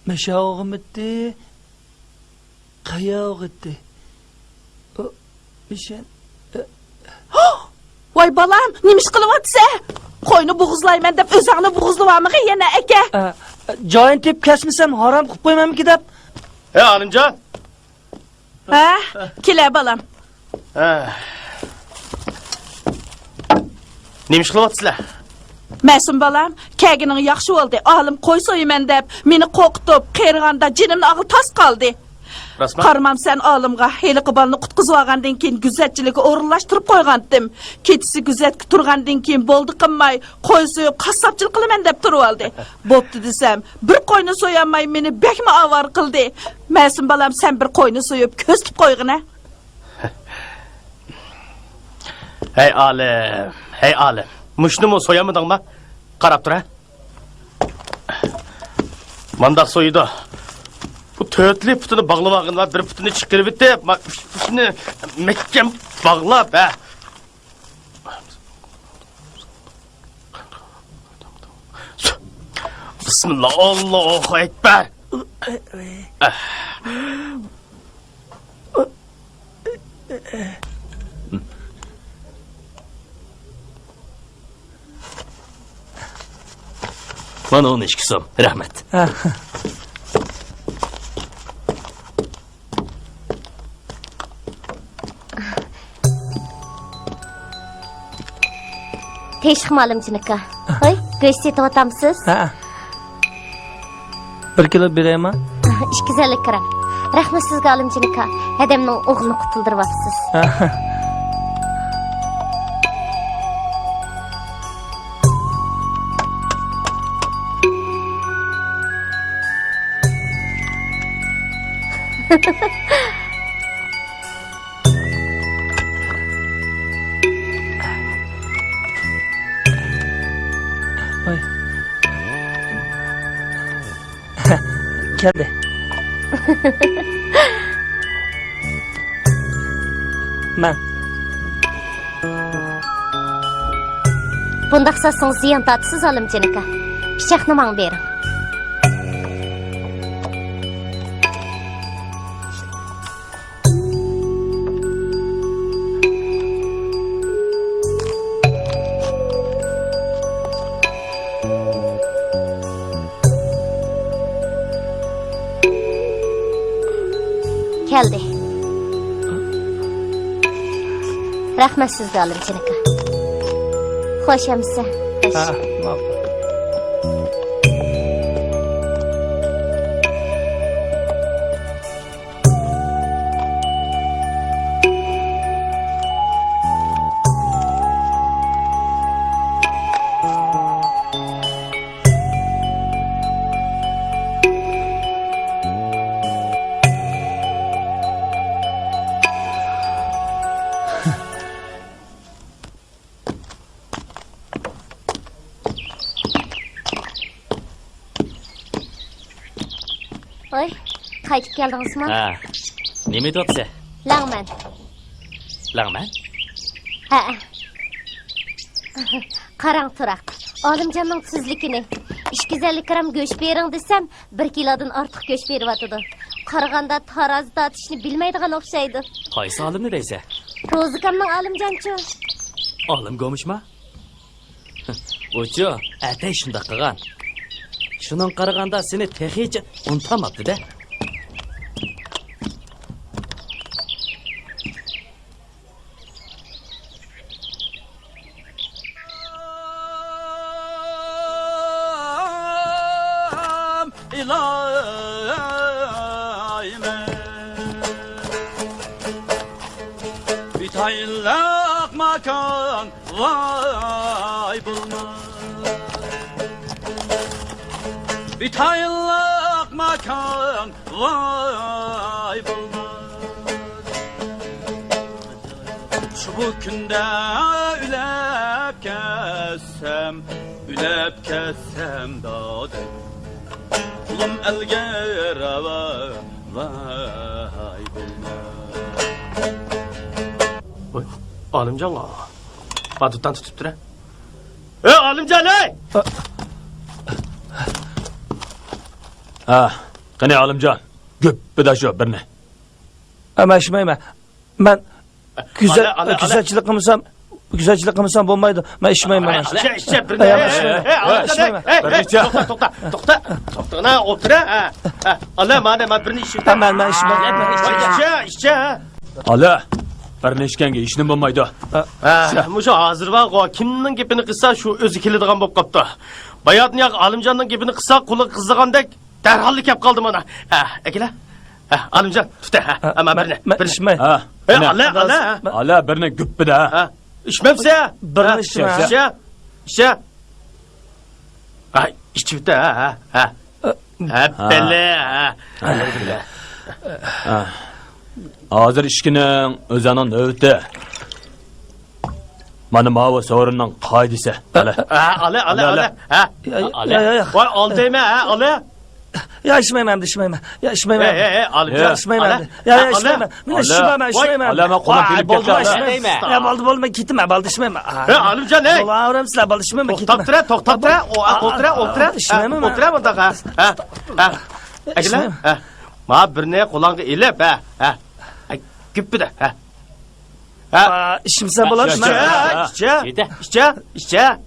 B: Meşağım etti, kayağı etti. Mişen...
D: Voy balam, nimish qilyapsa? Qo'yni bo'g'izlayman deb o'zingni bo'g'izlayapmi yana aka?
B: Joyin tep kesmisem haram qilib qo'ymaymiki deb.
E: Alimjon.
D: Ha, kela balam.
E: Nima ish qilyapsizlar?
D: Masum balam, kagining yaxshi bo'ldi. Olim qo'y so'yman deb meni qo'rqitib, qerganda jinimni og'il tas qoldi.
E: Rasman.
D: Qaramam sen olimga heliqi balni qutqizib olgandan keyin guzatchilikka o'rinlashtirib qo'ygandim. Ketisi guzatga turgandan keyin bo'ldi qilmay, qo'y so'yib qassobchilik qilaman deb turib oldi. Bo'pti desam, bir qo'yni so'yamay meni bekma avar qildi. Masum balam, sen bir qo'yni so'yib ko'ztib qo'yg'ina.
E: Hey alim. Mushnimi so'yamadingmi? Qarab tur ha. Mandaq so'ydi. Bu to'rtli putini bog'lab olganlar, bir putini chiqarib bitdi. Shuni mahkam bog'lab, ha. Bismillah, Allohu akbar.
I: Mana 12 so'm. Rahmat.
B: Ha.
C: Teşhim alımcınıka. Oy, göz seti otamsız.
B: Ha. 1 kilo bereyim ha?
C: 250 gram. Rahmet sizga alımcınıka. Adamның oğlunu kutuldırıpsız.
B: Ha. Oy. Geldi. Ben.
C: Bundaq satsın ziyan tatsız alımcınıka. Pichaqni man bering. Keldi. Rahmet sizga alımcınıka. Xo'sh emsa.
B: Ha, ma'qul.
C: Oy, qaytib keldingizmi?
I: Ha. Nima deyapsiz?
C: Langman.
I: Langman?
C: Ha. Qarang turaq. Olimjonning tuzligini 250 gram go'sht bering desam, 1 kilodan ortiq go'sht beryapti. Qaraganda tarozi tortishni bilmaydigan o'xshaydi.
I: Qaysi olimni deysiz?
C: Rozikamning olimjonchi.
I: Olim go'mishmi? O'chi, atay shunday qilgan. Shundan qaraganda seni texicha unutamabdi-da.
G: İlayime bir tayinlik makan vay bulmaz bir tayinlik makan vay bulmaz şu bu günde ülep kessem dadı Kulum elge rava vay
E: Oy, Alimcan ağa. Batuttan tutup dur. Alimcan ey!
H: Ha, qani Alimjon. Göppida shu birni.
B: Ama ishmayman. Ben
E: Ale.
B: güzelchilik qilmasam bo'lmaydi. Men ishmayman.
E: İşte bir de. To'xta, o'tir. Allah mana birini ishim.
B: Ben ishmayman.
E: İşte.
H: Ala, bir nechkanga ishni bo'lmaydi.
E: Mushu hozir va kimning gapini qilsa shu o'zi keladigan bo'lib qopti. Bayotni yoq Alimjonning gapini qilsa quli qizigandek darhol kelib qoldi mana. Akila. Alimjon, tuta. Ama
B: Ben ishmayman.
H: Ha.
E: Allah.
H: Ala birni göppida.
E: İçmemse.
B: Birini ishmayman.
E: İşte. Ay, içivde ha. Hep belli ha.
H: Hozir ishkining o'zining navbati. Mana mava so'rinning qoidasi. Ala.
E: Ale.
B: Ya.
E: Vay al deme ha, ale.
B: Ya ishmayman. Ya ishmayman.
E: Alimjon.
B: ishmayman. Ya ishmayman. Men ishmayman.
H: Ala men qo'lim bilib ketdi.
B: Ya bo'ldi ketma, bo'ldi ishmayman.
E: Alimjon ey.
B: Bo'laveram sizlar, bo'ldi ishmayman.
E: To'xtab tur. O'tira.
B: Ishmayman.
E: O'tira bunda ha. Agila. Ma birne qo'lingga ilib ha. Gipida ha.
B: İşimsa bo'ladimi?
E: İşte.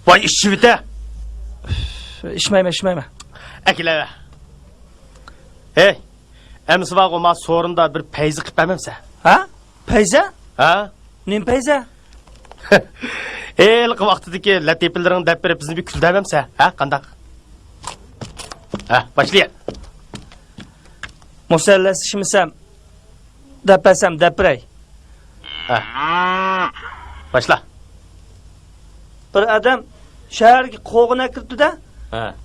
E: Vay işçi bite.
B: İçmeyme.
E: Ekileve. Hey. Emsi var olma sorunda bir peyzi kıpememse.
B: Ha? Peyze?
E: Ha?
B: Nim peyze?
E: İlk vaxtideki latifilerin dep berip bizni bir küldememse. Ha? Kandak. Ha? Başlayın.
B: Musellesi şimisem. Depesem deprey.
E: Ha. Başla.
B: Bir adam şehirge qoğuna kirdi de.
I: Ha.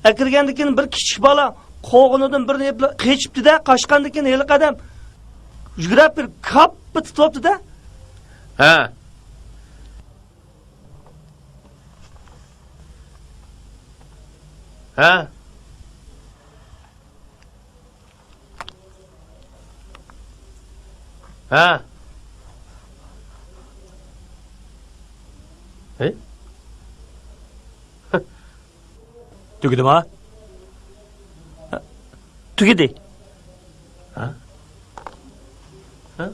B: Akirgendikin bir kichik bola qo'g'inidan birini eplab qechibdi-da, qochgandikin heliq odam yugurib bir kappa tutibdi-da.
E: Ha. Ha. Ha. Hey?
I: Tügüdüm ha?
B: Tugidi.
E: Ha? Ha?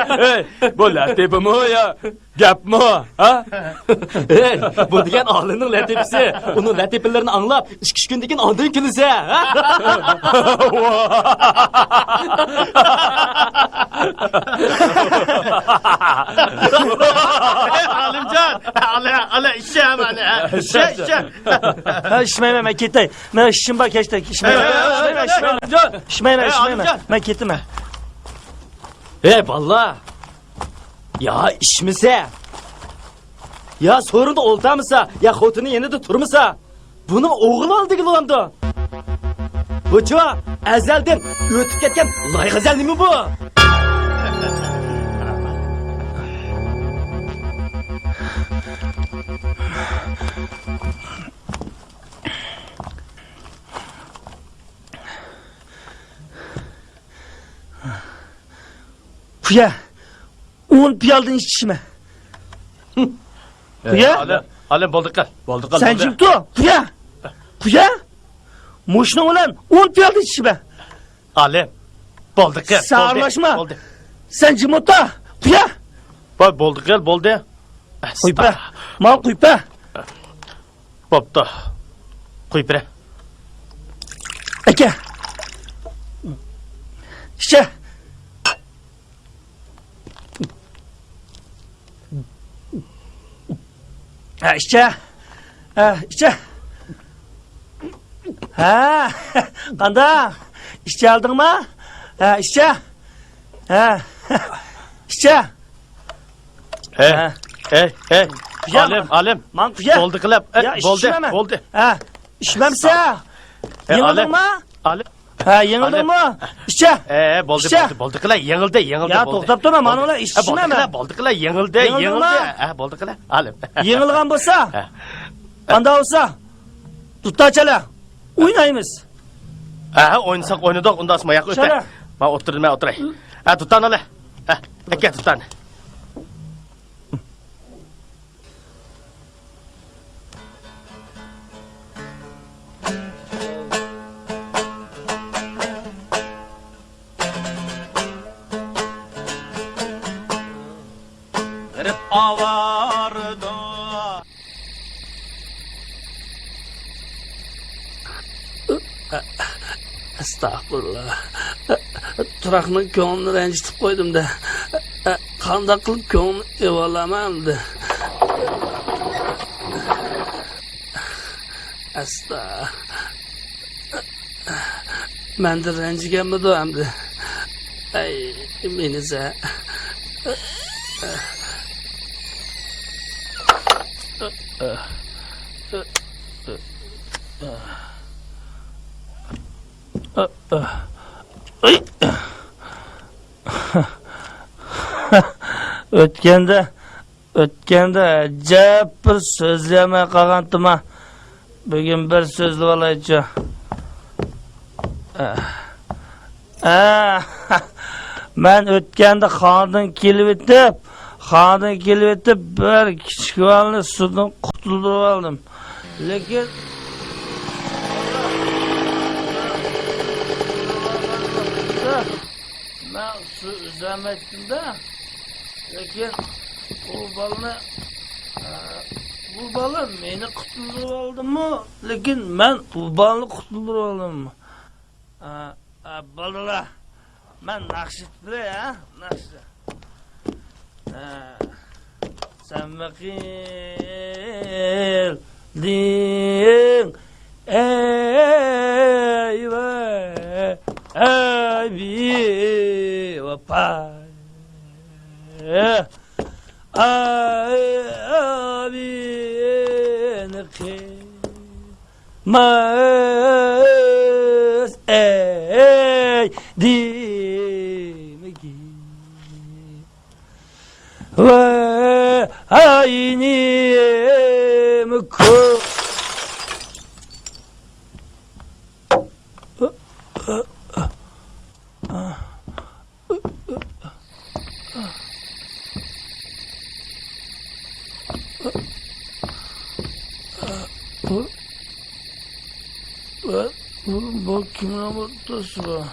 I: Hey, bu latife mi o ya? Gap mi o? Ha? Hey, bu degan ağlının latifesi. Onun latifelerini anlap, iş gündeki andığın kilise. Ha?
E: Alimcan, ala işe hemen. İşe.
B: Ha ishmayman, men ketay. Men ishim bor, kechdik. Ishmayman. Men ketdim.
I: Hey valla. Ya işmese. Ya sorunda oltamısa, ya xotini yanında turmasa. Bunu oğul aldı gılandı. Bu çoğa ezelden ötüp ketken layğazel mi bu?
B: Puya. 10 piyaldan içişime. Puya.
E: Alim bolduk kal.
B: Sen jimtu. Puya. Muşnu ulan 10 piyaldan içişime.
E: Alim. Bolduk kal.
B: Sağırlaşma. Sen jimutta. Puya.
E: Bolduk kal, boldu.
B: Kuypa. Mal kuypa.
E: Boptu. Kuypire.
B: Eke. İşte. Ha işte. Ha, kanda. İşte aldın mı? Ha işte. Ha. İşte.
E: Hey.
B: Kuya.
E: Alim.
B: Man kuya.
E: Bolduk kal.
B: Ya
E: Boldu.
B: Ha. İşmemse. Yengildin mi?
E: Alim.
B: Ha yengildin mi? İşte.
E: Boldu kala yengildi.
B: Ya to'xtab turma, mana ular ishishmayman.
E: Boldu kala yengildi. Boldu kala. Alim.
B: Yengilgan bo'lsa, qanday bo'lsa, tutachala. O'ynaymiz.
E: Oynasak oynadık, ondan sonra yak öte.
B: Şöyle.
E: Ben oturay. Tutan ala. Eke tutan.
G: Verip avardı.
B: Estağfurullah. Turaqning ko'nglini ranjitib qo'ydim-da. Qanday qilib ko'ngli evolaman-da. Asta. Menda ranjiganmidi endi? Ay, meniza. Ay. Ötkende acayip bir sözleyemey kalgantıma. Bugün bir sözlü olaydı. Ben ötkende xanadın kelip etip bir kichik balını sudan qutuldurup aldım. Lekin ben su üzemettim de. Lekin bu balı beni qutuldurup aldım mı? Lekin ben bu balını qutuldurup aldım mı? Balalar, ben nakşit bile ya, nakşit. Sen vakildin eyvah abi vapay abi nekmaz ey dimegi ve aynı ko bu kimin mutlusu bu?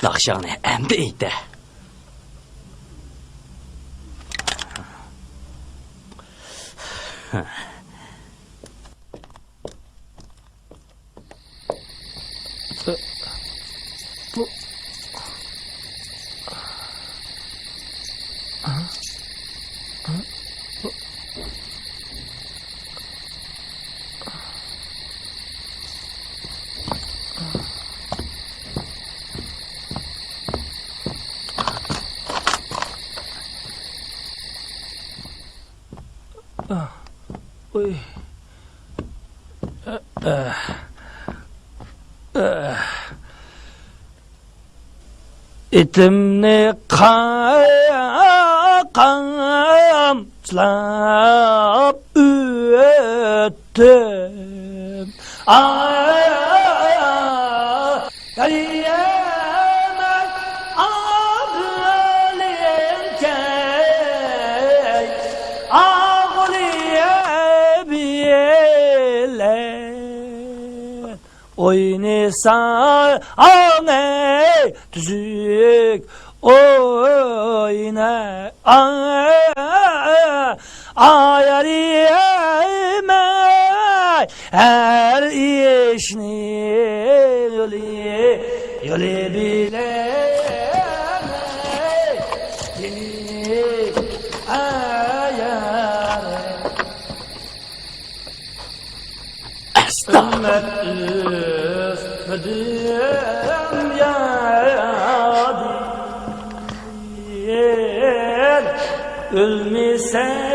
I: Nakşanı emdi eydi.
B: Oy. Etimni kamçılap öttüm. Yaliyemez ağlayım key, ağlayabilen. Oynasa ey tüzük oyna ayariyemey her işini yolu bilemey seni ayar Üstmedim yadi ölmesen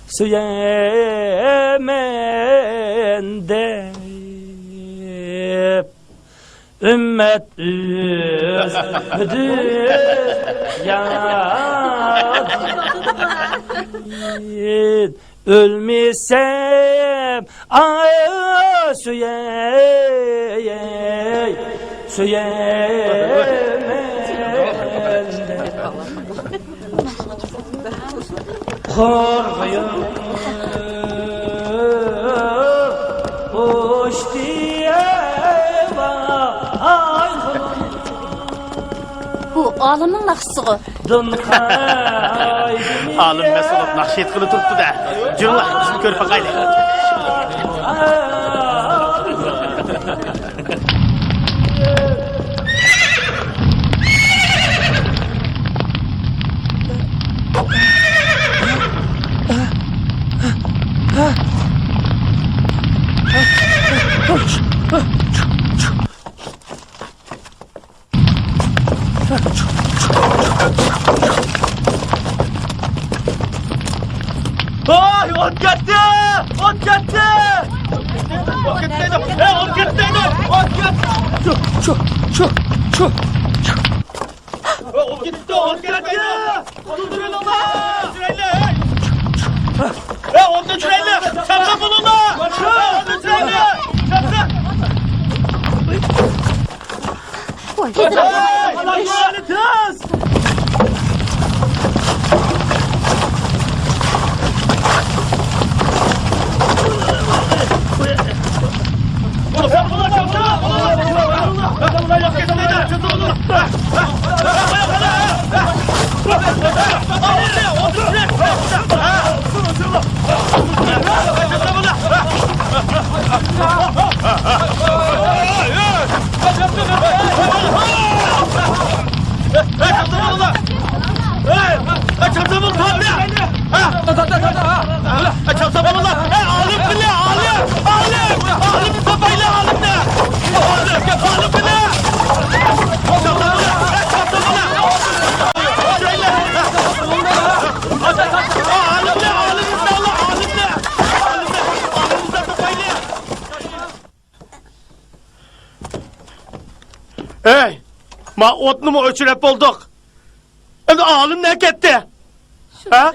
B: süyemen deyip ümmet üzmedim yadi ölmesem korkuyum hoş diye vay
F: Bu olimning naqshisi.
E: Alim mesulot nakşiyet kılı tuttu da. Cürlah bizim körpe kaydı. Ay, ot gitti! Ot gitti! Ot gitti! Ot gitti! Ot gitti! Ot gitti! Ot gitti! Durun ama! Süreyli! Onu süreyli! Çapsa bulunma! Onu süreyli! Çapsa! Allah lanetiz! Hey! Ma otunu mu öçürep olduk? Hem ağlım ne gitti? Ha?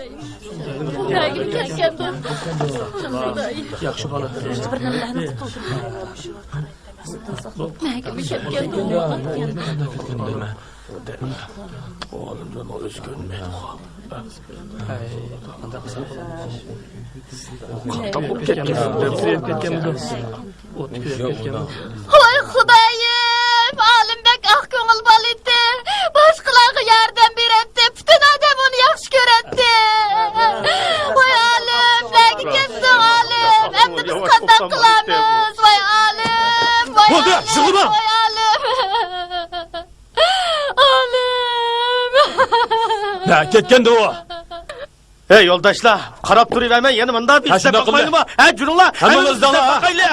E: Oğlumdan o üzgün mü?
F: Oy Xudayım, Alimbek ah ko'ngil balidi. Boshqalarga yordam beradi. Butun odam uni yaxshi ko'radi. Voy Alim, nega ketding Alim? Endi biz qanday qilamiz? Voy Alim, voy
H: Bo'ldi,
F: Alim,
H: sig'ima.
F: voy Alim. Alim.
H: Ne ketkendi o?
E: Hey yoldaşlar, qarab turavermay, yana bundan bir
H: Ha,
E: ishga
H: shunday qildi.
E: boqmaylikmi? Ha, juringlar.
H: Hammamizdan ha.
E: boqaylik.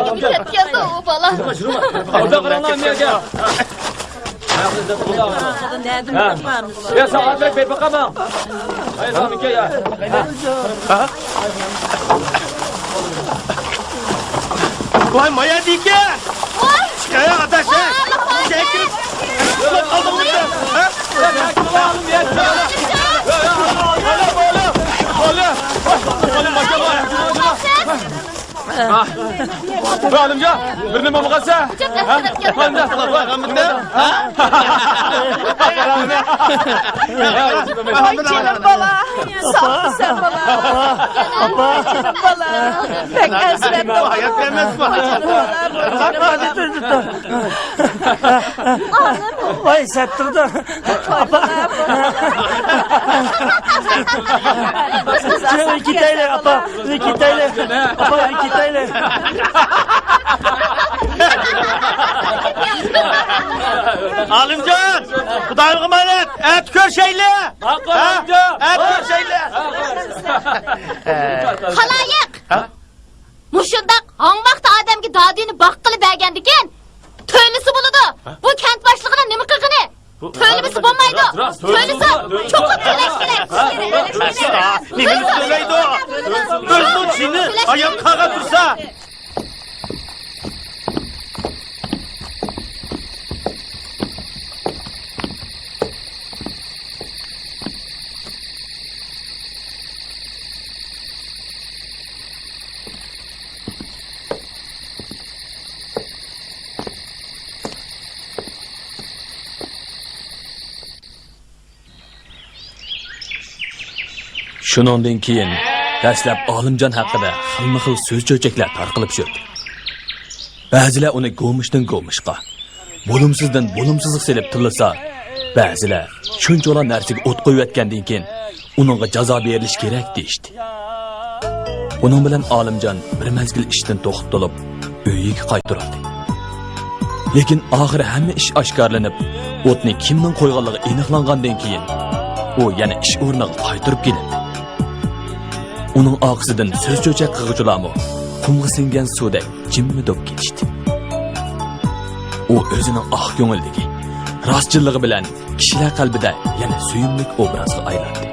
F: Nega ketgandi u bola?
I: Orada qaranlar menga. Ya saatlik bir bakamam. Hayır tabii ya.
E: Vay maya dike. Şikaya kardeş ha. Çekil. Yola kaldım burada. Ha?
H: Halimca, birini mi bakasa? Halimca,
D: Ay canım bala. Sağ ol sen bala. Ay canım bala. Pek esrettim.
E: Hayat vermez mi?
B: Vay settirdi. Şunu iki tane apa. İki tane. Apa iki tane.
E: Alimcan, Xudayga emanet. Et kör şeyle. Et kör şeyle.
C: Xaloyiq. Mushundaq hangvaqt odamga dodini boqqili bergandikan, to'ylisi bo'ladi. Bu kent boshlig'ining nima qilgani? To'ylisi bo'lmaydi. To'ylisi cho'qib to'lash kerak.
E: Nima to'laydi o? O'zning chini oyoq qaga tursa.
A: Shuningdan keyin dastlab Olimjon haqida xilma-xil so'z cho'chaklar tarqalib yurdi. Ba'zilar uni go'mishdan go'mishqa, bo'lumsizdan bo'lumsizlik silib tilasa, ba'zilar shunchalar narsaga o't qo'yayotgandan keyin uningga jazo berilish kerak deyishdi. Buning bilan Olimjon bir mezgil ishdan to'xtatib, uyiga qaytarildi. Lekin oxiri hamma ish oshkorlanib, o'tni kimning qo'yganligi aniqlangandan keyin u yana ish o'rniga qaytarib keldi. Uning og'zidan so'z cho'chak qig'uvchilarmi qumga singan suvdek jimmi-dop ketishdi. U o'zining oq ko'ngildagi rostchilligi bilan kishilar qalbida yana suyimli obrazga aylandi.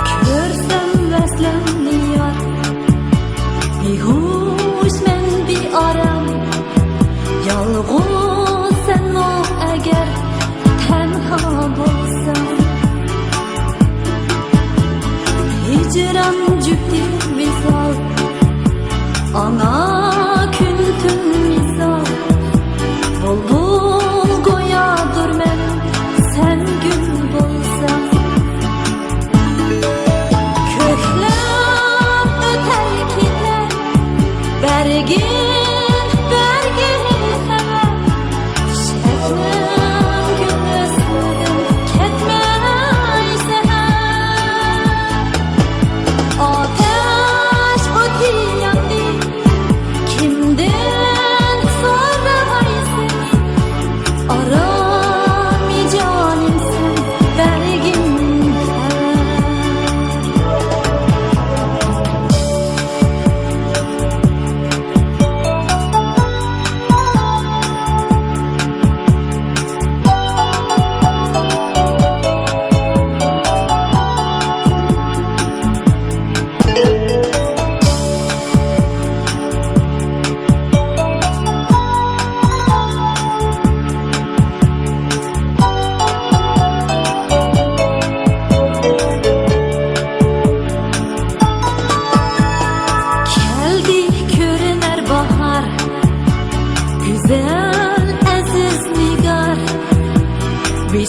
F: Ko'rsam vaslimni yor, behush men beoram, yolg'izsan agar tanho bo'lsam. Hicran jüpti misal, ana kun tun misal. Bulbul goyadır men, sen gül bolsan. Köklem öter gider, bergin hemen. Şebnem gözlerim ketmeyse hem. Ateş ötü yandı, kimden soramayısın? Arami canimsin, bergin hemen. Geldi körüner bahar, güzel aziz nigar. Bir